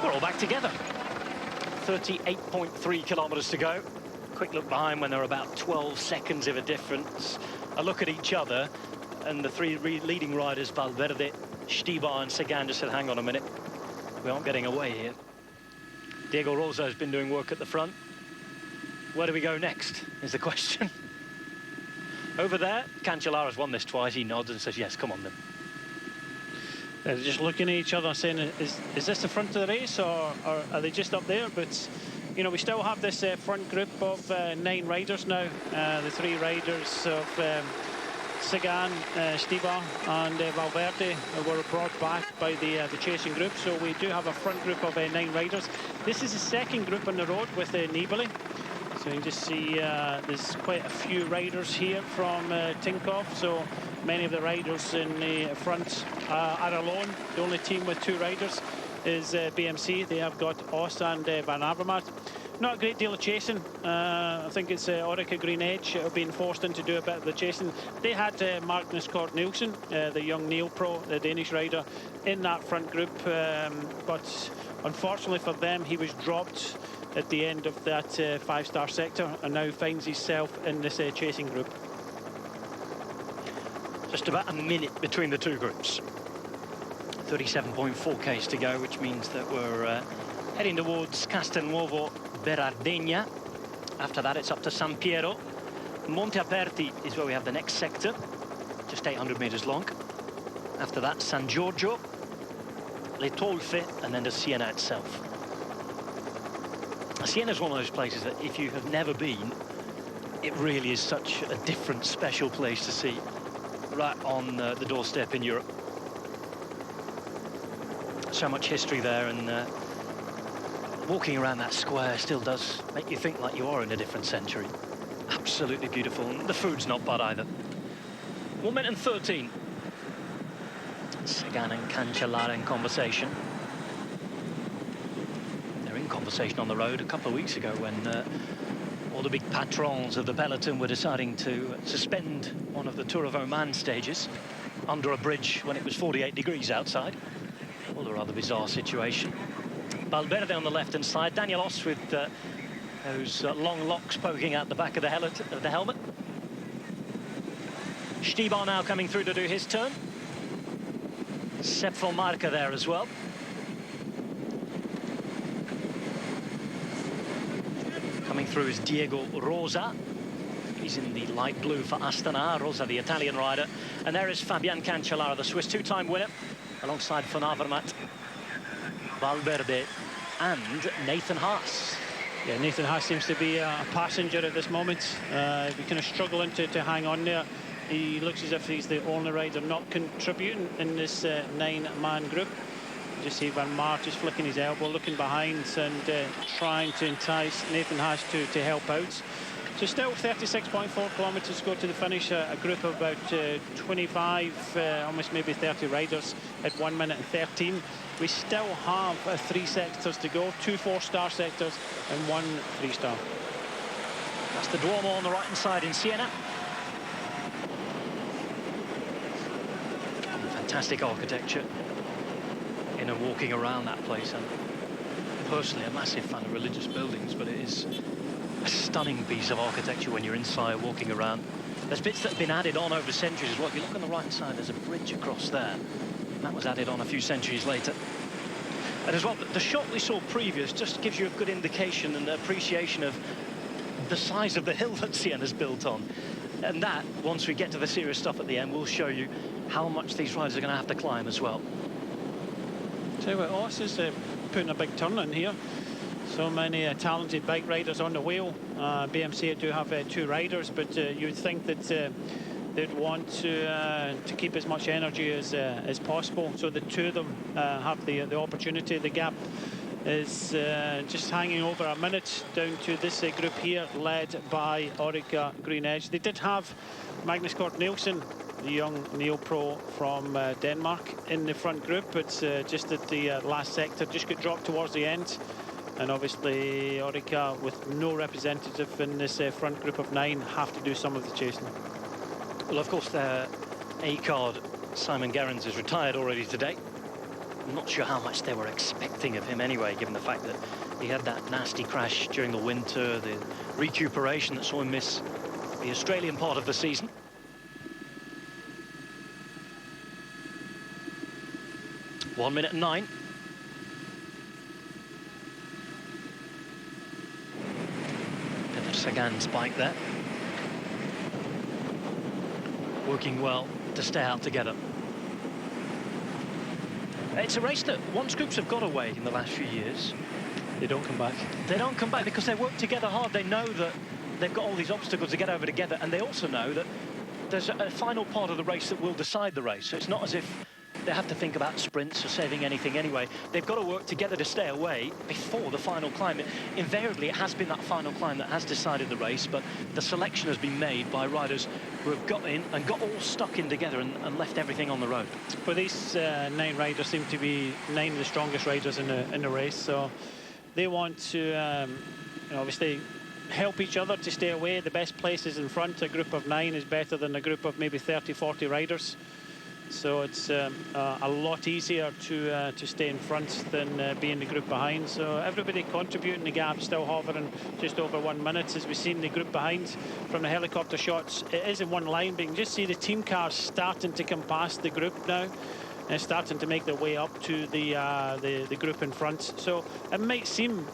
we're all back together. 38.3 kilometers to go. Quick look behind when there are about 12 seconds of a difference. A look at each other, and the three leading riders, Valverde, Strade and Sagan, just said, hang on a minute, we aren't getting away here. Diego Rosa has been doing work at the front. Where do we go next, is the question. Over there, Cancellara's won this twice. He nods and says, yes, come on then. They're just looking at each other saying, is this the front of the race, or are they just up there? But, you know, we still have this front group of 9 riders now. The 3 riders of Sagan, Strade and Valverde were brought back by the chasing group. So we do have a front group of 9 riders. This is the second group on the road with Nibali. So you can just see there's quite a few riders here from Tinkoff. So many of the riders in the front are alone. The only team with 2 riders is BMC. They have got Os and Van Avermaet. Not a great deal of chasing. I think it's Orica Green Edge being forced into do a bit of the chasing. They had Magnus Cort Nielsen, the young Neo Pro, the Danish rider, in that front group. But unfortunately for them, he was dropped at the end of that 5-star sector and now finds himself in this chasing group. Just about a minute between the 2 groups. 37.4 k's to go, which means that we're heading towards Castelnuovo Berardegna. After that, it's up to San Piero. Monte Aperti is where we have the next sector, just 800 meters long. After that, San Giorgio, Le Tolfe, and then the Siena itself. Siena is one of those places that if you have never been, it really is such a different, special place to see, right on the doorstep in Europe. So much history there, and walking around that square still does make you think like you are in a different century. Absolutely beautiful, and the food's not bad either. 1 minute and 13. Sagan and Cancellara in conversation. Conversation on the road a couple of weeks ago when all the big patrons of the peloton were deciding to suspend one of the Tour of Oman stages under a bridge when it was 48 degrees outside. Well, a rather bizarre situation. Valverde on the left-hand side, Daniel Os with those long locks poking out the back of the helmet. Strade now coming through to do his turn. Sepp Marca there as well. Coming through is Diego Rosa. He's in the light blue for Astana. Rosa, the Italian rider. And there is Fabian Cancellara, the Swiss 2-time winner, alongside Van Avermaet, Valverde, and Nathan Haas. Yeah, Nathan Haas seems to be a passenger at this moment. We're kind of struggling to hang on there. He looks as if he's the only rider not contributing in this 9-man group. Just see Van Aert just flicking his elbow, looking behind and trying to entice Nathan Haas to help out. So still 36.4 kilometers to go to the finish. A group of about 25, almost maybe 30 riders at 1 minute and 13. We still have 3 sectors to go, 2 4-star sectors and 1 3-star. That's the Duomo on the right-hand side in Siena. Fantastic architecture. In and walking around that place. I'm personally a massive fan of religious buildings, but it is a stunning piece of architecture when you're inside walking around. There's bits that have been added on over centuries as well. If you look on the right side, there's a bridge across there. That was added on a few centuries later. And as well, the shot we saw previous just gives you a good indication and appreciation of the size of the hill that Siena's built on. And that, once we get to the serious stuff at the end, will show you how much these riders are going to have to climb as well. Tell you what, Os is putting a big turn in here. So many talented bike riders on the wheel. BMC do have 2 riders, but you'd think that they'd want to keep as much energy as possible. So the 2 of them have the opportunity. The gap is just hanging over a minute down to this group here, led by Orica Green Edge. They did have Magnus Cort Nielsen, the young Neo Pro from Denmark, in the front group, but just at the last sector, just got dropped towards the end. And obviously Orica, with no representative in this front group of 9, have to do some of the chasing. Well, of course, their A-card, Simon Gerrans, is retired already today. I'm not sure how much they were expecting of him anyway, given the fact that he had that nasty crash during the winter, the recuperation that saw him miss the Australian part of the season. One minute and 9. Peter Sagan's bike there. Working well to stay out together. It's a race that once groups have got away in the last few years, They don't come back. they don't come back because they work together hard. They know that they've got all these obstacles to get over together, and they also know that there's a final part of the race that will decide the race. So it's not as if they have to think about sprints or saving anything anyway. They've got to work together to stay away before the final climb. Invariably, it has been that final climb that has decided the race, but the selection has been made by riders who have got in and got all stuck in together and left everything on the road. But these 9 riders seem to be 9 of the strongest riders in the race, so they want to you know, obviously help each other to stay away. The best places in front. A group of 9 is better than a group of maybe 30-40 riders. So it's a lot easier to stay in front than be in the group behind. So everybody contributing. The gap still hovering just over 1 minute. As we've seen the group behind from the helicopter shots, it is in one line, but you can just see the team cars starting to come past the group now and starting to make their way up to the group in front. So it might seem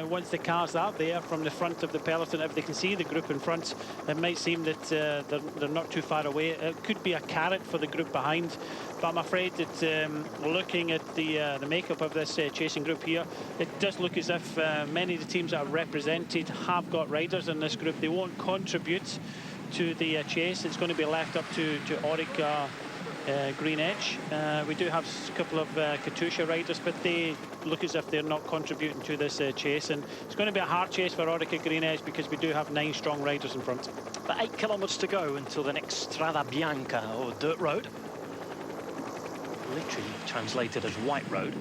once the cars are there from the front of the peloton, if they can see the group in front, it might seem that they're not too far away. It could be a carrot for the group behind, but I'm afraid that looking at the makeup of this chasing group here, it does look as if many of the teams that are represented have got riders in this group. They won't contribute to the chase. It's going to be left up to Orica Green Edge. We do have a couple of Katusha riders, but they look as if they're not contributing to this chase, and it's going to be a hard chase for Orica Green Edge because we do have 9 strong riders in front. About 8 kilometres to go until the next Strade Bianche, or dirt road, literally translated as white road.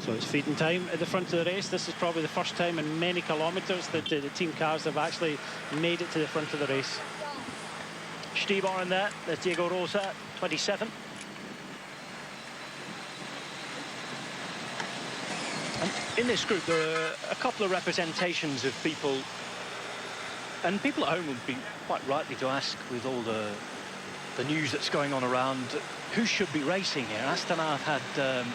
So it's feeding time at the front of the race. This is probably the first time in many kilometres that the team cars have actually made it to the front of the race. Stibar in there, there's Diego Rosa, 27. And in this group, there are a couple of representations of people, and people at home would be quite rightly to ask, with all the news that's going on around, who should be racing here. Astana have had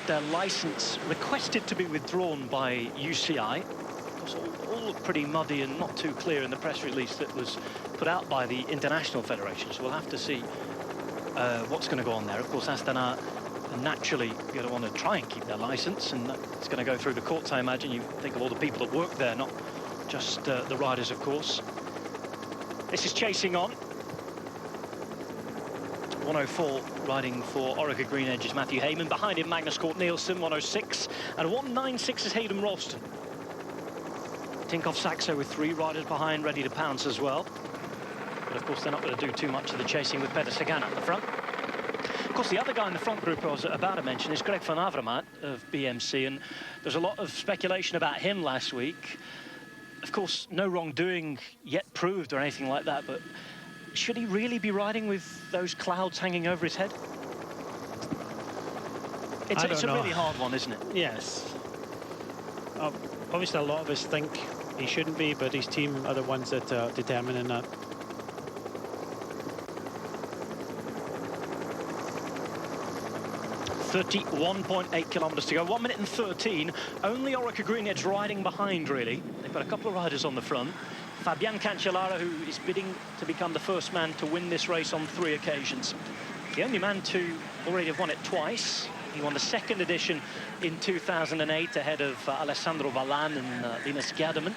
their licence requested to be withdrawn by UCI. All look pretty muddy and not too clear in the press release that was put out by the International Federation, so we'll have to see what's going to go on there. Of course, Astana are naturally going to want to try and keep their licence, and it's going to go through the courts, I imagine. You think of all the people that work there, not just the riders, of course. This is chasing on. 104 riding for Orica Green Edge is Matthew Heyman. Behind him, Magnus Cort Nielsen, 106. And 196 is Hayden Ralston. Tinkoff Saxo with 3 riders behind, ready to pounce as well. But of course, they're not going to do too much of the chasing with Peter Sagan at the front. Of course, the other guy in the front group I was about to mention is Greg van Avermaet of BMC, and there's a lot of speculation about him last week. Of course, no wrongdoing yet proved or anything like that, but should he really be riding with those clouds hanging over his head? It's a really hard one, isn't it? Yes. Obviously, a lot of us think he shouldn't be, but his team are the ones that are determining that. .8 kilometres to go, 1 minute and 13. Only Orica Green Edge riding behind, really. They've got a couple of riders on the front. Fabian Cancellara, who is bidding to become the first man to win this race on 3 occasions. The only man to already have won it twice. He won the 2nd edition in 2008 ahead of Alessandro Vallan and Linus Gerdemann.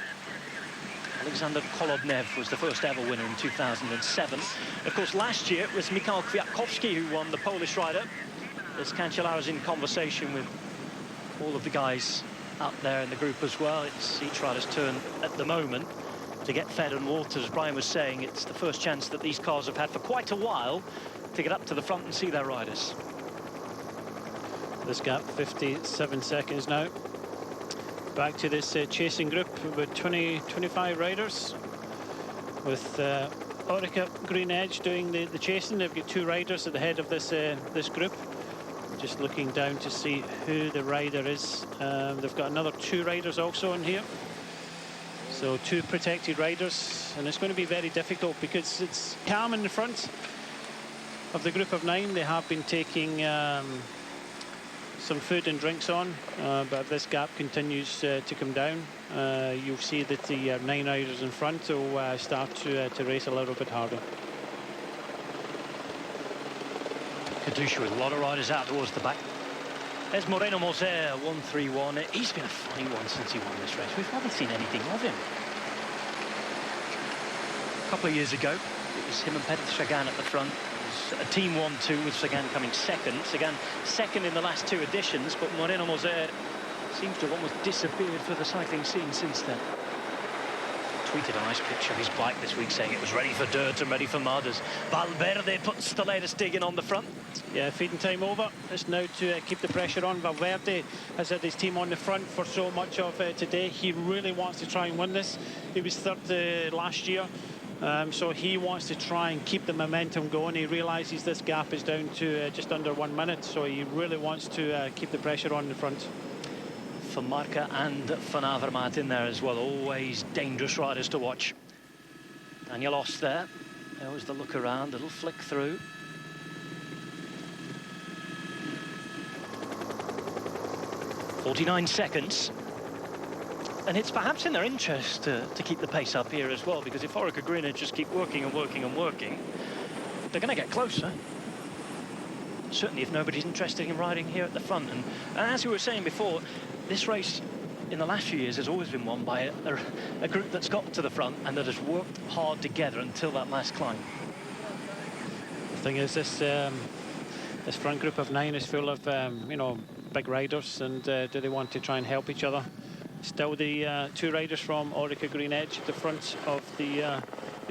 Alexander Kolobnev was the first ever winner in 2007. Of course, last year it was Mikhail Kwiatkowski who won, the Polish rider. As Cancellara's in conversation with all of the guys out there in the group as well. It's each rider's turn at the moment to get fed and watered. As Brian was saying, it's the first chance that these cars have had for quite a while to get up to the front and see their riders. This gap, 57 seconds now. Back to this chasing group with 25 riders. With Orica Green Edge doing the chasing. They've got 2 riders at the head of this group. Just looking down to see who the rider is. They've got another 2 riders also in here. So 2 protected riders, and it's going to be very difficult because it's calm in the front of the group of 9. They have been taking some food and drinks on, but if this gap continues to come down, you'll see that the 9 riders in front will start to race a little bit harder. Katusha with a lot of riders out towards the back. There's Moreno Moser, 131. He's been a funny one since he won this race. We've hardly seen anything of him. A couple of years ago, it was him and Peter Sagan at the front. It was a team 1-2 with Sagan coming second. Sagan second in the last 2 editions, but Moreno Moser seems to have almost disappeared for the cycling scene since then. Tweeted a nice picture of his bike this week saying it was ready for dirt and ready for mud as Valverde puts the latest dig in on the front. Yeah, feeding time over. It's now to keep the pressure on. Valverde has had his team on the front for so much of today. He really wants to try and win this. He was third last year, so he wants to try and keep the momentum going. He realises this gap is down to just under 1 minute, so he really wants to keep the pressure on the front. For Marca and Van Avermaet in there as well. Always dangerous riders to watch. Daniel Oss there. There was the look around, little flick through. .49 seconds. And it's perhaps in their interest to keep the pace up here as well, because if Orica Greenedge just keep working and working and working, they're going to get closer. Certainly if nobody's interested in riding here at the front. And as we were saying before, this race in the last few years has always been won by a group that's got to the front and that has worked hard together until that last climb. The thing is, this front group of 9 is full of you know, big riders, and do they want to try and help each other? Still the 2 riders from Orica Greenedge at the front of the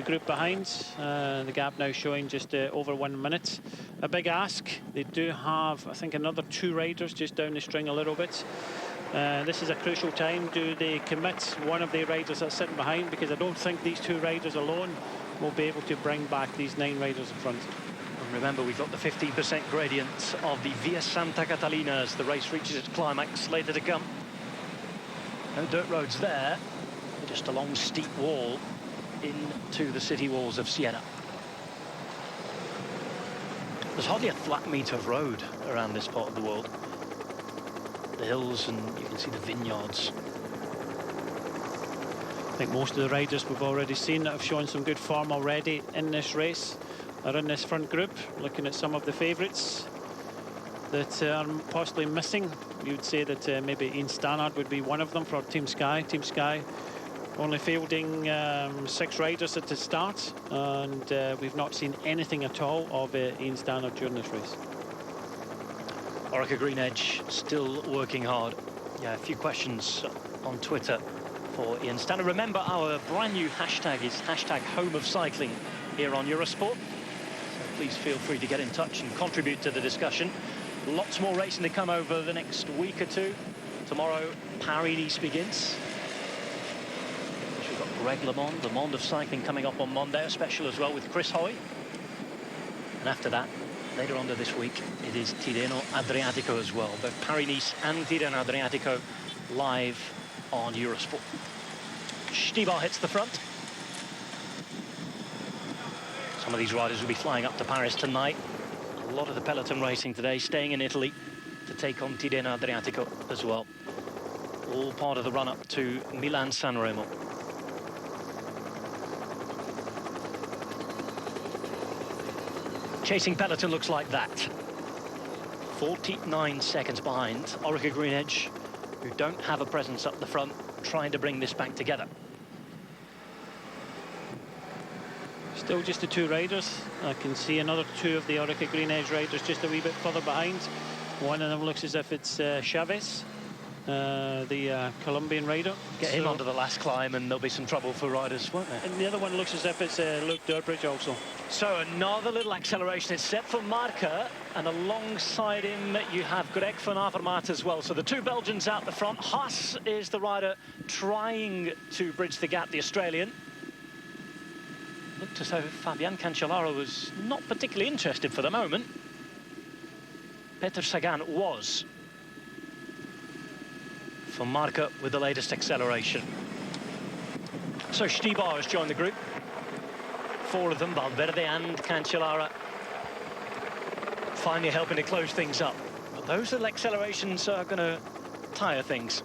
group behind. The gap now showing just over 1 minute. A big ask. They do have, I think, another 2 riders just down the string a little bit. This is a crucial time. Do they commit one of the riders that's sitting behind? Because I don't think these 2 riders alone will be able to bring back these 9 riders in front. And remember, we've got the 15% gradient of the Via Santa Catalina as the race reaches its climax later to come. No dirt roads there, just a long steep wall into the city walls of Siena. There's hardly a flat metre of road around this part of the world. The hills, and you can see the vineyards. I think most of the riders we've already seen that have shown some good form already in this race are in this front group. Looking at some of the favourites that are possibly missing, you would say that maybe Ian Stannard would be one of them for Team Sky. Team Sky only fielding 6 riders at the start, and we've not seen anything at all of Ian Stannard during this race. Orica Greenedge still working hard. Yeah, a few questions on Twitter for Ian Stannard. Remember, our brand new hashtag is #HomeOfCycling here on Eurosport. So please feel free to get in touch and contribute to the discussion. Lots more racing to come over the next week or 2. Tomorrow, Paris-Nice begins. We've got Greg LeMond, the Monde of Cycling, coming up on Monday, a special as well with Chris Hoy. And after that, later on this week, it is Tirreno Adriatico as well. Both Paris-Nice and Tirreno Adriatico live on Eurosport. Stibar hits the front. Some of these riders will be flying up to Paris tonight. A lot of the peloton racing today staying in Italy to take on Tirreno Adriatico as well. All part of the run-up to Milan-San Remo. Chasing peloton looks like that. 49 seconds behind Orica Greenedge, who don't have a presence up the front, trying to bring this back together. Still just the 2 riders. I can see another 2 of the Orica Greenedge riders just a wee bit further behind. One of them looks as if it's Chavez, the Colombian rider. Get him onto the last climb and there'll be some trouble for riders, won't there? And the other one looks as if it's Luke Durbridge also. So another little acceleration is set for Marca, and alongside him you have Greg van Avermaet as well. So the 2 Belgians out the front. Haas is the rider trying to bridge the gap, the Australian. Looked as though Fabian Cancellara was not particularly interested for the moment. Peter Sagan was. For Marca with the latest acceleration. So Strade has joined the group. 4 of them, Valverde and Cancellara, finally helping to close things up. But those little accelerations are going to tire things.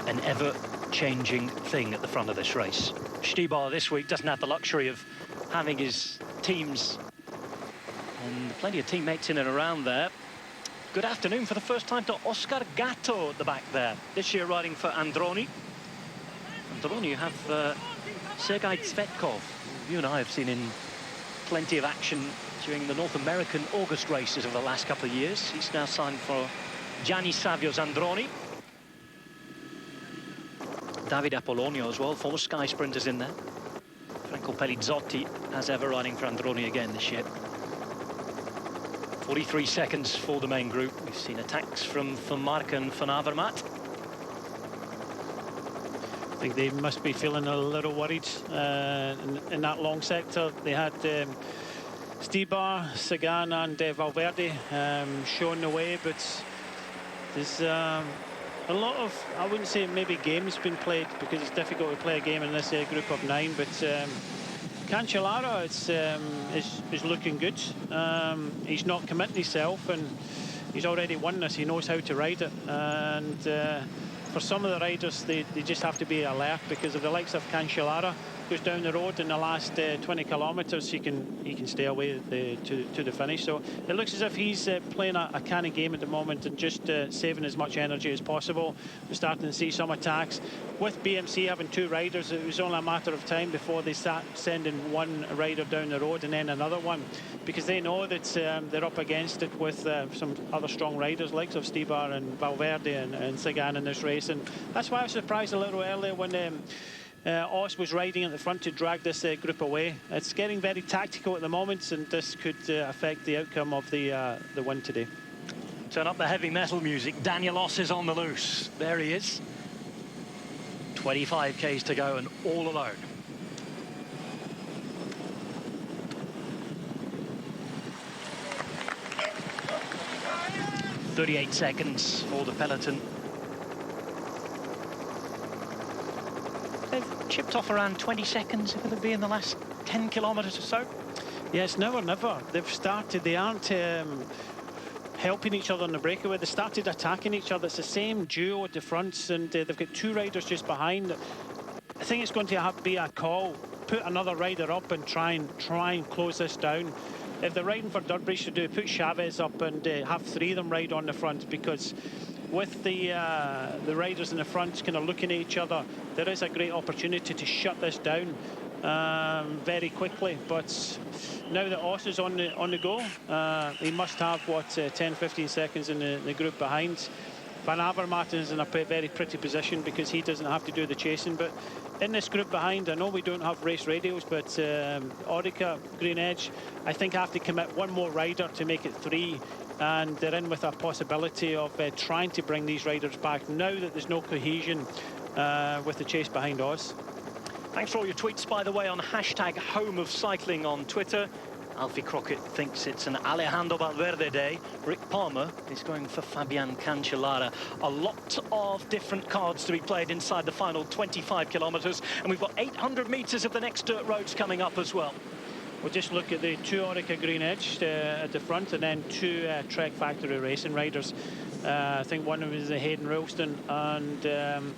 An ever-changing thing at the front of this race. Strade this week doesn't have the luxury of having his teams and plenty of teammates in and around there. Good afternoon for the first time to Oscar Gatto at the back there. This year riding for Androni. Androni, you have Sergei Tsvetkov, who you and I have seen in plenty of action during the North American August races of the last couple of years. He's now signed for Gianni Savio's Androni. Davide Apollonio as well, 4 Sky sprinters in there. Franco Pelizzotti, as ever, riding for Androni again this year. 43 seconds for the main group. We've seen attacks from Marc and Van Avermaet. I think they must be feeling a little worried in that long sector. They had Strade, Sagan and Valverde showing the way, but there's a lot of, I wouldn't say maybe games been played, because it's difficult to play a game in this group of 9, but Cancellara is looking good. He's not committing himself, and he's already won this. He knows how to ride it, and for some of the riders, they just have to be alert, because of the likes of Cancellara goes down the road in the last 20 kilometres, he can stay away to the finish. So it looks as if he's playing a canny game at the moment and just saving as much energy as possible. We're starting to see some attacks. With BMC having 2 riders, it was only a matter of time before they start sending one rider down the road and then another one, because they know that they're up against it with some other strong riders like of Strade and Valverde and Sagan in this race. And that's why I was surprised a little earlier when Os was riding at the front to drag this group away. It's getting very tactical at the moment, and this could affect the outcome of the win today. Turn up the heavy metal music. Daniel Os is on the loose. There he is. 25 Ks to go and all alone. .38 seconds for the peloton. They've chipped off around 20 seconds, if it'll be in the last 10 kilometres or so. Yes, now or never. They've started, they aren't helping each other on the breakaway. They started attacking each other. It's the same duo at the front, and they've got 2 riders just behind. I think it's going to be a call. Put another rider up and try and close this down. If they're riding for Durbridge to do, put Chavez up and have 3 of them ride on the front, because with the riders in the front kind of looking at each other, there is a great opportunity to shut this down very quickly. But now that Os is on the go, he must have, what, 10-15 seconds in the group behind. Van Avermaet is in a very pretty position because he doesn't have to do the chasing. But in this group behind, I know we don't have race radios, but Orica, Green Edge, I think have to commit 1 more rider to make it 3. And they're in with a possibility of trying to bring these riders back now that there's no cohesion with the chase behind Os. Thanks for all your tweets, by the way, on #HomeOfCycling on Twitter. Alfie Crockett thinks it's an Alejandro Valverde day. Rick Palmer is going for Fabian Cancellara. A lot of different cards to be played inside the final 25 kilometres, and we've got 800 metres of the next dirt roads coming up as well. We'll just look at the 2 Orica Green Edge at the front, and then 2 Trek Factory Racing riders. I think one of them is Hayden Ralston, and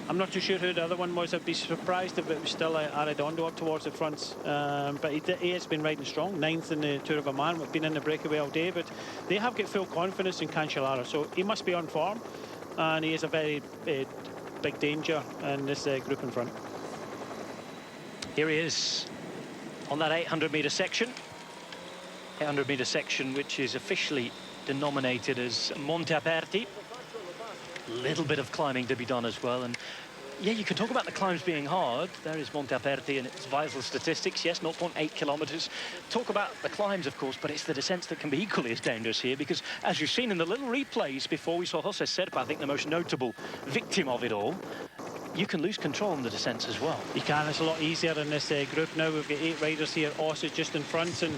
I'm not too sure who the other one was. I'd be surprised if it was still Arredondo up towards the front. But he has been riding strong, 9th in the Tour of Oman. We've been in the breakaway all day, but they have got full confidence in Cancellara, so he must be on form, and he is a very big danger in this group in front. Here he is on that 800-metre section. 800-metre section, which is officially denominated as Monte Aperti. Little bit of climbing to be done as well, and Yeah, you can talk about the climbs being hard. There is Monte Aperti and its vital statistics. Yes, 0.8 kilometers. Talk about the climbs, of course, but it's the descents that can be equally as dangerous here, because as you've seen in the little replays before, we saw Jose Serpa, I think the most notable victim of it all. You can lose control on the descents as well. You can. It's a lot easier in this group now. We've got 8 riders here. Os is just in front, and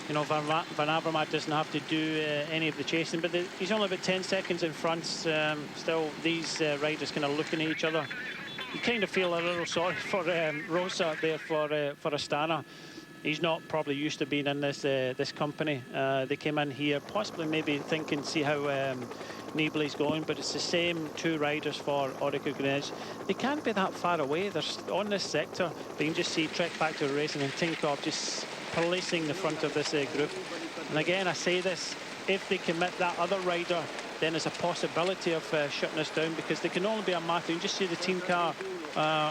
you know, Van Avermaet doesn't have to do any of the chasing, but he's only about 10 seconds in front. Still, these riders kind of looking at each other. You kind of feel a little sorry for Rosa up there for Astana. He's not probably used to being in this company. They came in here possibly maybe thinking, see how Nibali's going, but it's the same 2 riders for Orica Greenedge. They can't be that far away. They're on this sector. But you can just see Trek Factor Racing and Tinkoff just policing the front of this group. And again, I say this, if they commit that other rider, then there's a possibility of shutting us down, because they can only be a matter. You can just see the team car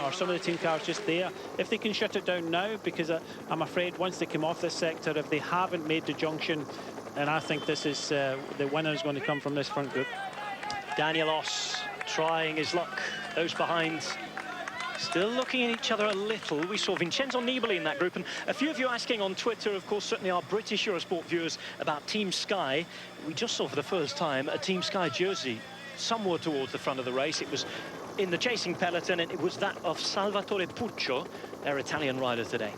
or some of the team cars just there. If they can shut it down now, because I'm afraid once they come off this sector, if they haven't made the junction, and I think this is the winner is going to come from this front group. Daniel Os trying his luck. Those behind still looking at each other a little. We saw Vincenzo Nibali in that group, and a few of you asking on Twitter, of course, certainly our British Eurosport viewers, about Team Sky. We just saw for the first time a Team Sky jersey somewhere towards the front of the race. It was in the chasing peloton, and it was that of Salvatore Puccio, their Italian rider today.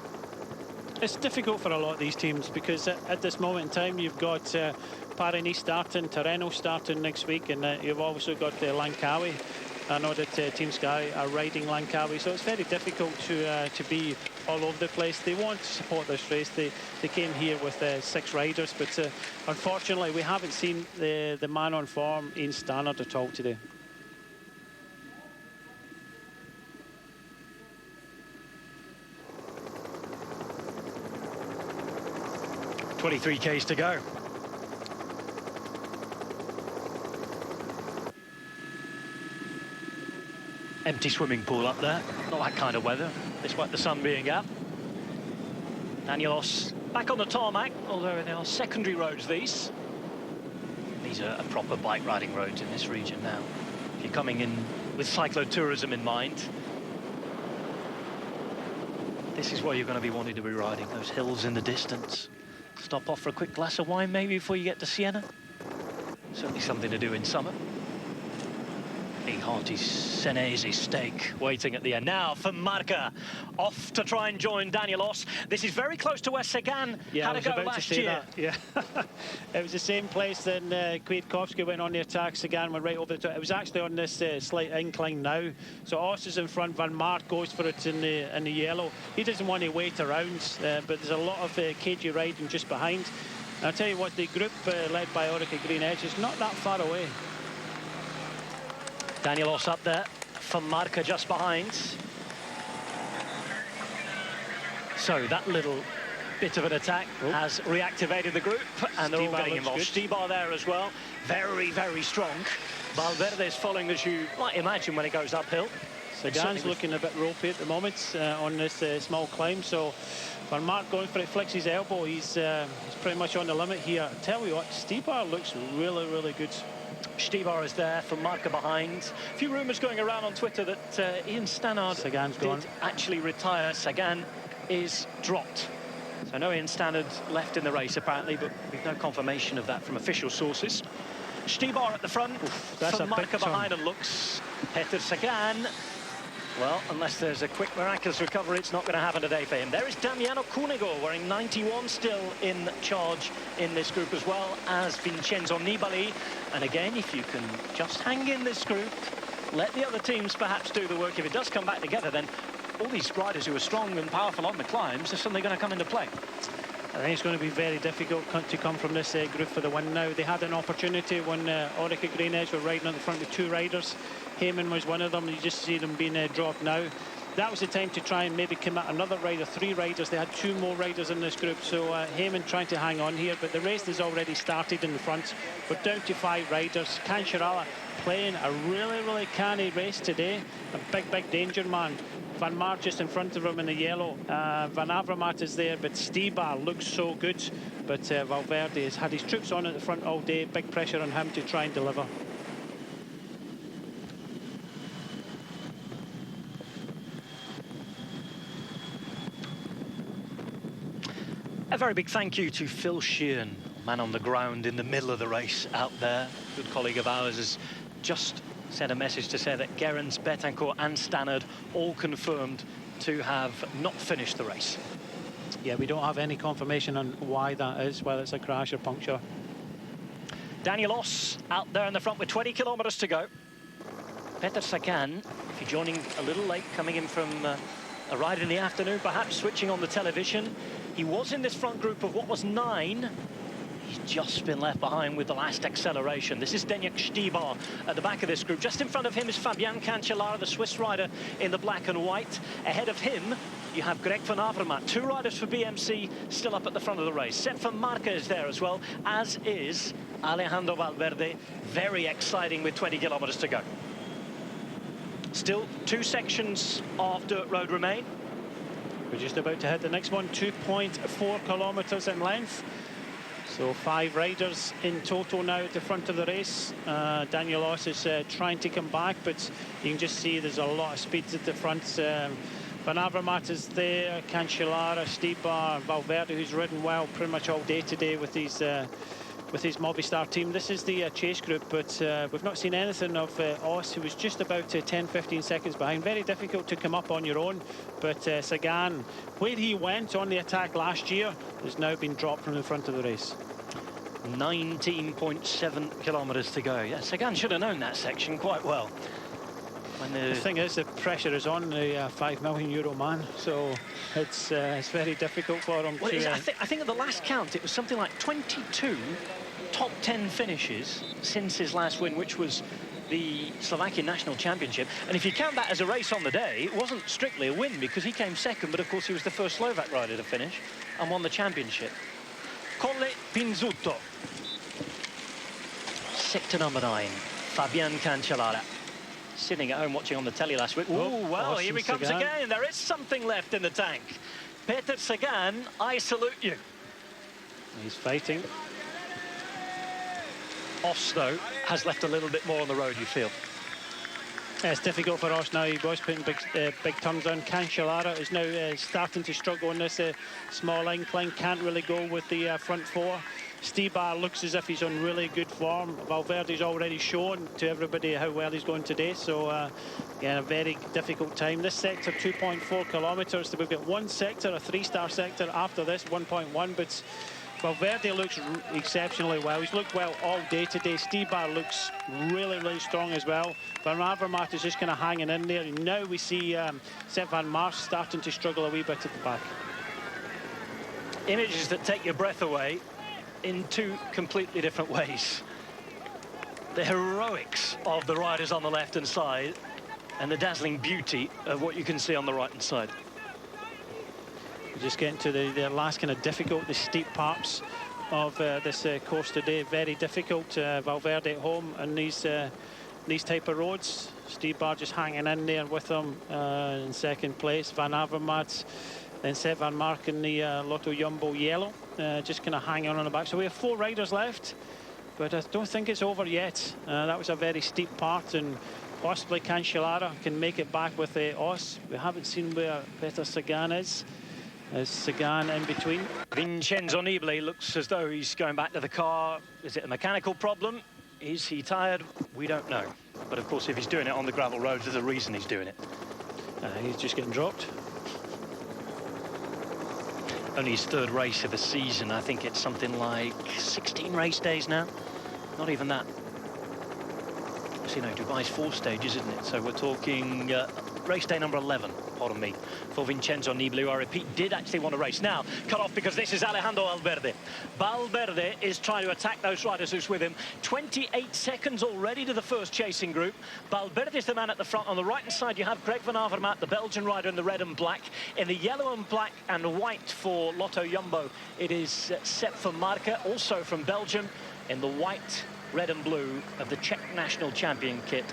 It's difficult for a lot of these teams, because at this moment in time you've got Paris starting, Tirreno starting next week, and you've also got Langkawi. I know that Team Sky are riding Langkawi, so it's very difficult to be all over the place. They want to support this race. They came here with 6 riders, but unfortunately we haven't seen the man on form in Stannard at all today. $23Ks to go. Empty swimming pool up there. Not that kind of weather, despite the sun being out. Daniel Os back on the tarmac, although they are secondary roads, these. These are proper bike riding roads in this region now. If you're coming in with cyclotourism in mind, this is where you're going to be wanting to be riding, those hills in the distance. Stop off for a quick glass of wine maybe before you get to Siena. Certainly something to do in summer. A hearty Senesi steak waiting at the end. Now for Marca, off to try and join Daniel Os. This is very close to where Sagan had a go last year. Yeah, it was the same place that Kwiatkowski went on the attack. Sagan went right over the top. It was actually on this slight incline now. So Os is in front. Van Aert goes for it in the yellow. He doesn't want to wait around, but there's a lot of cagey riding just behind. And I'll tell you what, the group led by Orica Greenedge is not that far away. Daniel Os up there, from Marca just behind. So that little bit of an attack has reactivated the group, and they're all getting involved. Stibar there as well, very, very strong. Valverde's following, as you might imagine, when it goes uphill. Sagan's looking a bit ropey at the moment on this small climb, so Van Aert going for it, flicks his elbow. He's pretty much on the limit here. I tell you what, Stibar looks really, really good. Stibar is there from Marca behind. A few rumours going around on Twitter that Ian Stannard did actually retire. Sagan is dropped. So no Ian Stannard left in the race apparently, but we've no confirmation of that from official sources. Stibar at the front, from Marca behind, and looks Peter Sagan. Well, unless there's a quick miraculous recovery, it's not going to happen today for him. There is Damiano Cunego wearing 91, still in charge in this group, as well as Vincenzo Nibali. And again, if you can just hang in this group, let the other teams perhaps do the work. If it does come back together, then all these riders who are strong and powerful on the climbs are suddenly going to come into play. I think it's going to be very difficult to come from this group for the win now. They had an opportunity when Orica Greenedge were riding on the front with 2 riders. Heyman was one of them. You just see them being dropped now. That was the time to try and maybe commit another rider, 3 riders. They had 2 more riders in this group, so Heyman trying to hang on here, but the race has already started in the front. We're down to 5 riders. Cancellara playing a really, really canny race today. A big, big danger man. Van Aert just in front of him in the yellow. Van Avermaet is there, but Stibar looks so good. But Valverde has had his troops on at the front all day. Big pressure on him to try and deliver. A very big thank you to Phil Sheehan, man on the ground in the middle of the race out there. Good colleague of ours has just sent a message to say that Gerrans, Betancourt and Stannard all confirmed to have not finished the race. Yeah, we don't have any confirmation on why that is, whether it's a crash or puncture. Daniel Oss out there in the front with 20 kilometres to go. Peter Sagan, if you're joining a little late, coming in from a ride in the afternoon, perhaps switching on the television. He was in this front group of what was 9. He's just been left behind with the last acceleration. This is Zdeněk Štýbar at the back of this group. Just in front of him is Fabian Cancellara, the Swiss rider in the black and white. Ahead of him, you have Greg van Avermaet. 2 riders for BMC still up at the front of the race. Sepp van Marke is there as well, as is Alejandro Valverde. Very exciting with 20 kilometres to go. Still 2 sections of dirt road remain. We're just about to hit the next one, 2.4 kilometres in length. So 5 riders in total now at the front of the race. Daniel Oss is trying to come back, but you can just see there's a lot of speed at the front. Van Avermaet is there, Cancellara, Štýbar, Valverde, who's ridden well pretty much all day today with his Movistar team. This is the chase group, but we've not seen anything of Oss, who was just about 10-15 seconds behind. Very difficult to come up on your own, but Sagan, where he went on the attack last year, has now been dropped from the front of the race. 19.7 kilometres to go. Yeah, Sagan should have known that section quite well. When the thing is, the pressure is on the €5 million man, so it's very difficult for him to... I think at the last count, it was something like 22 top 10 finishes since his last win, which was the Slovakian National Championship. And if you count that as a race on the day, it wasn't strictly a win because he came second, but of course he was the first Slovak rider to finish and won the championship. Colle Pinzutto. Sector number 9, Fabian Cancellara. Sitting at home watching on the telly last week. Oh, well, here he comes again. There is something left in the tank. Peter Sagan, I salute you. He's fighting. Oss, though, has left a little bit more on the road, you feel? It's difficult for Oss now. He was putting big turns on. Cancellara is now starting to struggle on this small incline. Can't really go with the front 4. Štýbar looks as if he's on really good form. Valverde's already shown to everybody how well he's going today. So, yeah, a very difficult time. This sector, 2.4 kilometres. We've got one sector, a 3-star sector. After this, 1.1. But Valverde looks exceptionally well. He's looked well all day today. Štýbar looks really, really strong as well. Van Avermaet is just kind of hanging in there. And now we see Sepp van Marke starting to struggle a wee bit at the back. Images that take your breath away in 2 completely different ways. The heroics of the riders on the left-hand side and the dazzling beauty of what you can see on the right-hand side. We're just getting to the last kind of difficult, the steep parts of this course today. Very difficult. Valverde at home and these type of roads. Štýbar just hanging in there with them in second place. Van Avermaet, then Sepp van Marke in the Lotto Jumbo yellow, just kind of hanging on the back. So we have 4 riders left, but I don't think it's over yet. That was a very steep part, and possibly Cancellara can make it back with Oss. We haven't seen where Peter Sagan is. There's Sagan in between. Vincenzo Nibali looks as though he's going back to the car. Is it a mechanical problem? Is he tired? We don't know. But of course, if he's doing it on the gravel roads, there's a reason he's doing it. He's just getting dropped. Only his 3rd race of the season. I think it's something like 16 race days now. Not even that. So, you know, Dubai's 4 stages, isn't it? So we're talking race day number 11, pardon me, for Vincenzo Nibali, who I repeat, did actually want to race. Now, cut off because this is Alejandro Valverde. Valverde is trying to attack those riders who's with him. 28 seconds already to the first chasing group. Valverde is the man at the front. On the right-hand side, you have Greg van Avermaet, the Belgian rider in the red and black. In the yellow and black and white for Lotto Jumbo, it is Sepp van Marke, also from Belgium. In the white, red and blue of the Czech national champion kit,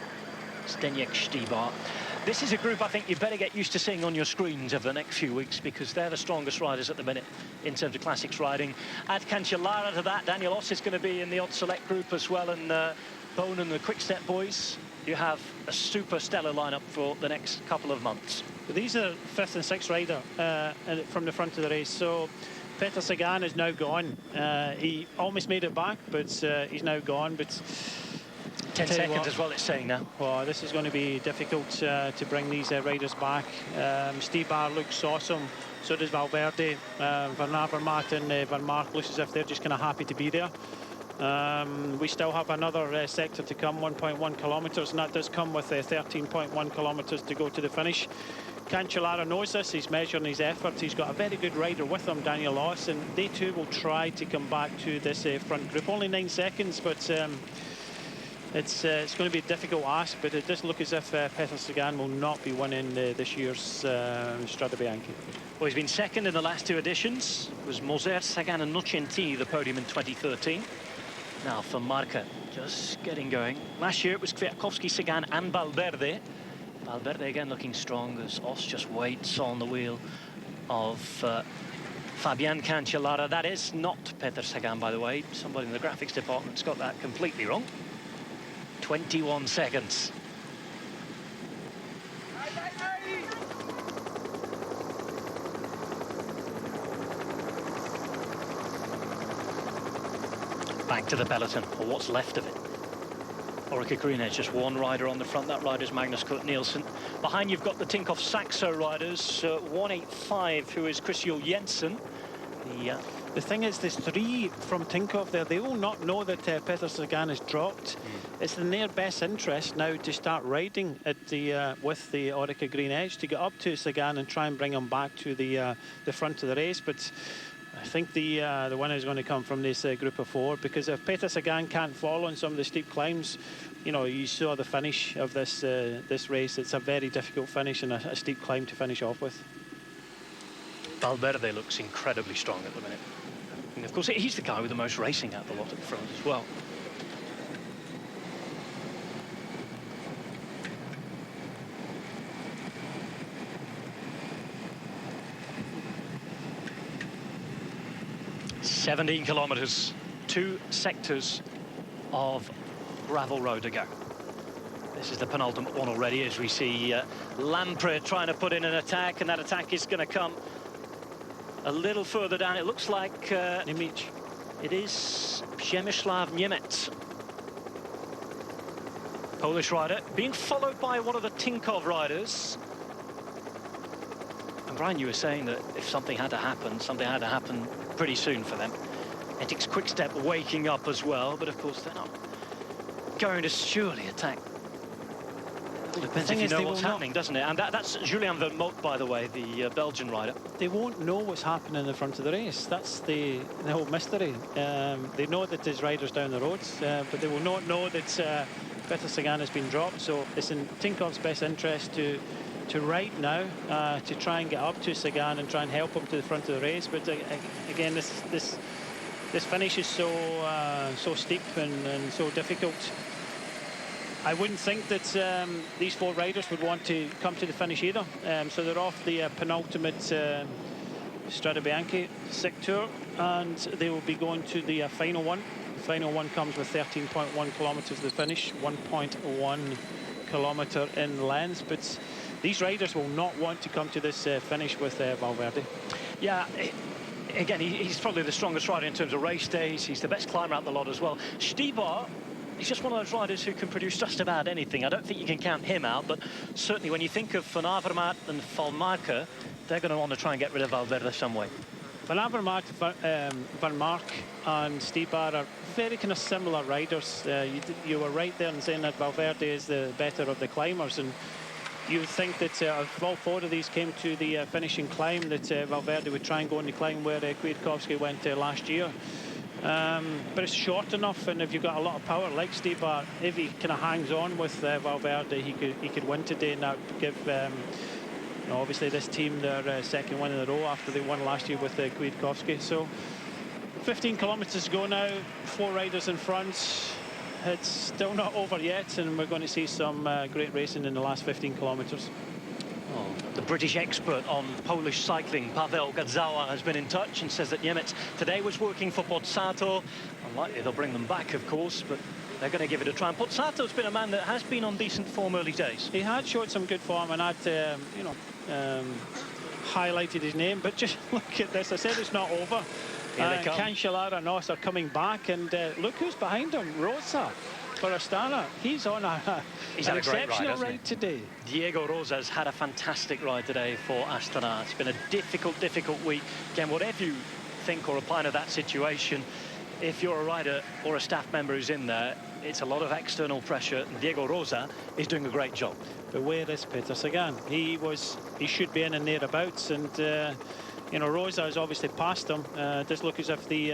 Zdeněk Štýbar. This is a group I think you better get used to seeing on your screens over the next few weeks, because they're the strongest riders at the minute in terms of classics riding. Add Cancellara to that. Daniel Oss is going to be in the odd select group as well, and Bone and the Quick Step boys. You have a super stellar lineup for the next couple of months. These are 5th and 6th rider from the front of the race. So Peter Sagan is now gone. He almost made it back, but he's now gone. But 10 seconds as well, it's saying now. Well, this is going to be difficult to bring these riders back. Stibar looks awesome. So does Valverde. Van Avermaet and Van Mark looks as if they're just kind of happy to be there. We still have another sector to come, 1.1 kilometres, and that does come with 13.1 kilometres to go to the finish. Cancellara knows this. He's measuring his effort. He's got a very good rider with him, Daniel Loss, and they too will try to come back to this front group. Only 9 seconds, but it's going to be a difficult ask, but it does look as if Peter Sagan will not be winning this year's Strade Bianche. Well, he's been second in the last 2 editions. It was Moser, Sagan and Nocentini, the podium in 2013. Now for Marca, just getting going. Last year it was Kwiatkowski, Sagan and Valverde. Valverde again looking strong as Os just waits on the wheel of Fabian Cancellara. That is not Peter Sagan, by the way. Somebody in the graphics department's got that completely wrong. 21 seconds. Back to the peloton, or what's left of it. Orica Green Edge, just one rider on the front. That rider's Magnus Kurt Nielsen. Behind you've got the Tinkoff Saxo riders, 185, who is Christian Jensen. The thing is, there's 3 from Tinkoff there. They will not know that Peter Sagan has dropped. It's in their best interest now to start riding at the with the Orica Green Edge to get up to Sagan and try and bring him back to the front of the race. But I think the winner is going to come from this group of 4, because if Peter Sagan can't fall on some of the steep climbs, you know, you saw the finish of this this race. It's a very difficult finish and a steep climb to finish off with. Valverde looks incredibly strong at the minute. And of course, he's the guy with the most racing out the lot at the front as well. "17 kilometres, 2 sectors of gravel road to go." This is the penultimate one already, as we see Lampre trying to put in an attack, and that attack is going to come a little further down. It looks like Niemiec. It is Przemysław Niemiec, Polish rider, being followed by one of the Tinkoff riders. And Brian, you were saying that if something had to happen, something had to happen pretty soon for them. Ethics Quickstep waking up as well, but of course they're not going to surely attack. It all depends if you know what's happening, doesn't it? And that's Julien Vermote, by the way, the Belgian rider. They won't know what's happening in the front of the race. That's the whole mystery. They know that there's riders down the roads, but they will not know that Peter Sagan has been dropped. So it's in Tinkoff's best interest to ride now, to try and get up to Sagan and try and help him to the front of the race. But again, this finish is so steep and so difficult. I wouldn't think that these 4 riders would want to come to the finish either. So they're off the penultimate Strade Bianche sector, and they will be going to the final one. The final one comes with 13.1 kilometres to the finish, 1.1 kilometre in length. But these riders will not want to come to this finish with Valverde. Yeah. Again, he's probably the strongest rider in terms of race days. He's the best climber out the lot as well. Stibar, he's just one of those riders who can produce just about anything. I don't think you can count him out, but certainly when you think of Van Avermaet and Valmarke, they're going to want to try and get rid of Valverde some way. Van Avermaet, Van Mark and Stibar are very kind of similar riders. You were right there in saying that Valverde is the better of the climbers, and you would think that if all 4 of these came to the finishing climb, that Valverde would try and go on the climb where Kwiatkowski went last year. But it's short enough, and if you've got a lot of power like Stibar, if he kind of hangs on with Valverde, he could win today, and that would give you know, obviously this team their second win in a row after they won last year with Kwiatkowski. So 15 kilometres to go now, 4 riders in front. It's still not over yet, and we're going to see some great racing in the last 15 kilometres. Oh, the British expert on Polish cycling, Paweł Gadzawa, has been in touch and says that Niemiec today was working for Pozzato. Unlikely they'll bring them back, of course, but they're going to give it a try. And Pozzato's been a man that has been on decent form early days. He had showed some good form and had, you know, highlighted his name, but just look at this. I said it's not over. Cancellara and Os are coming back, and look who's behind him, Rosa for Astana. He's on an exceptional ride today. Diego Rosa's had a fantastic ride today for Astana. It's been a difficult week. Again, whatever you think or opine of that situation, if you're a rider or a staff member who's in there, it's a lot of external pressure. Diego Rosa is doing a great job. But where is Peter Sagan? He should be in and thereabouts, and you know, Rosa has obviously passed him. It does look as if the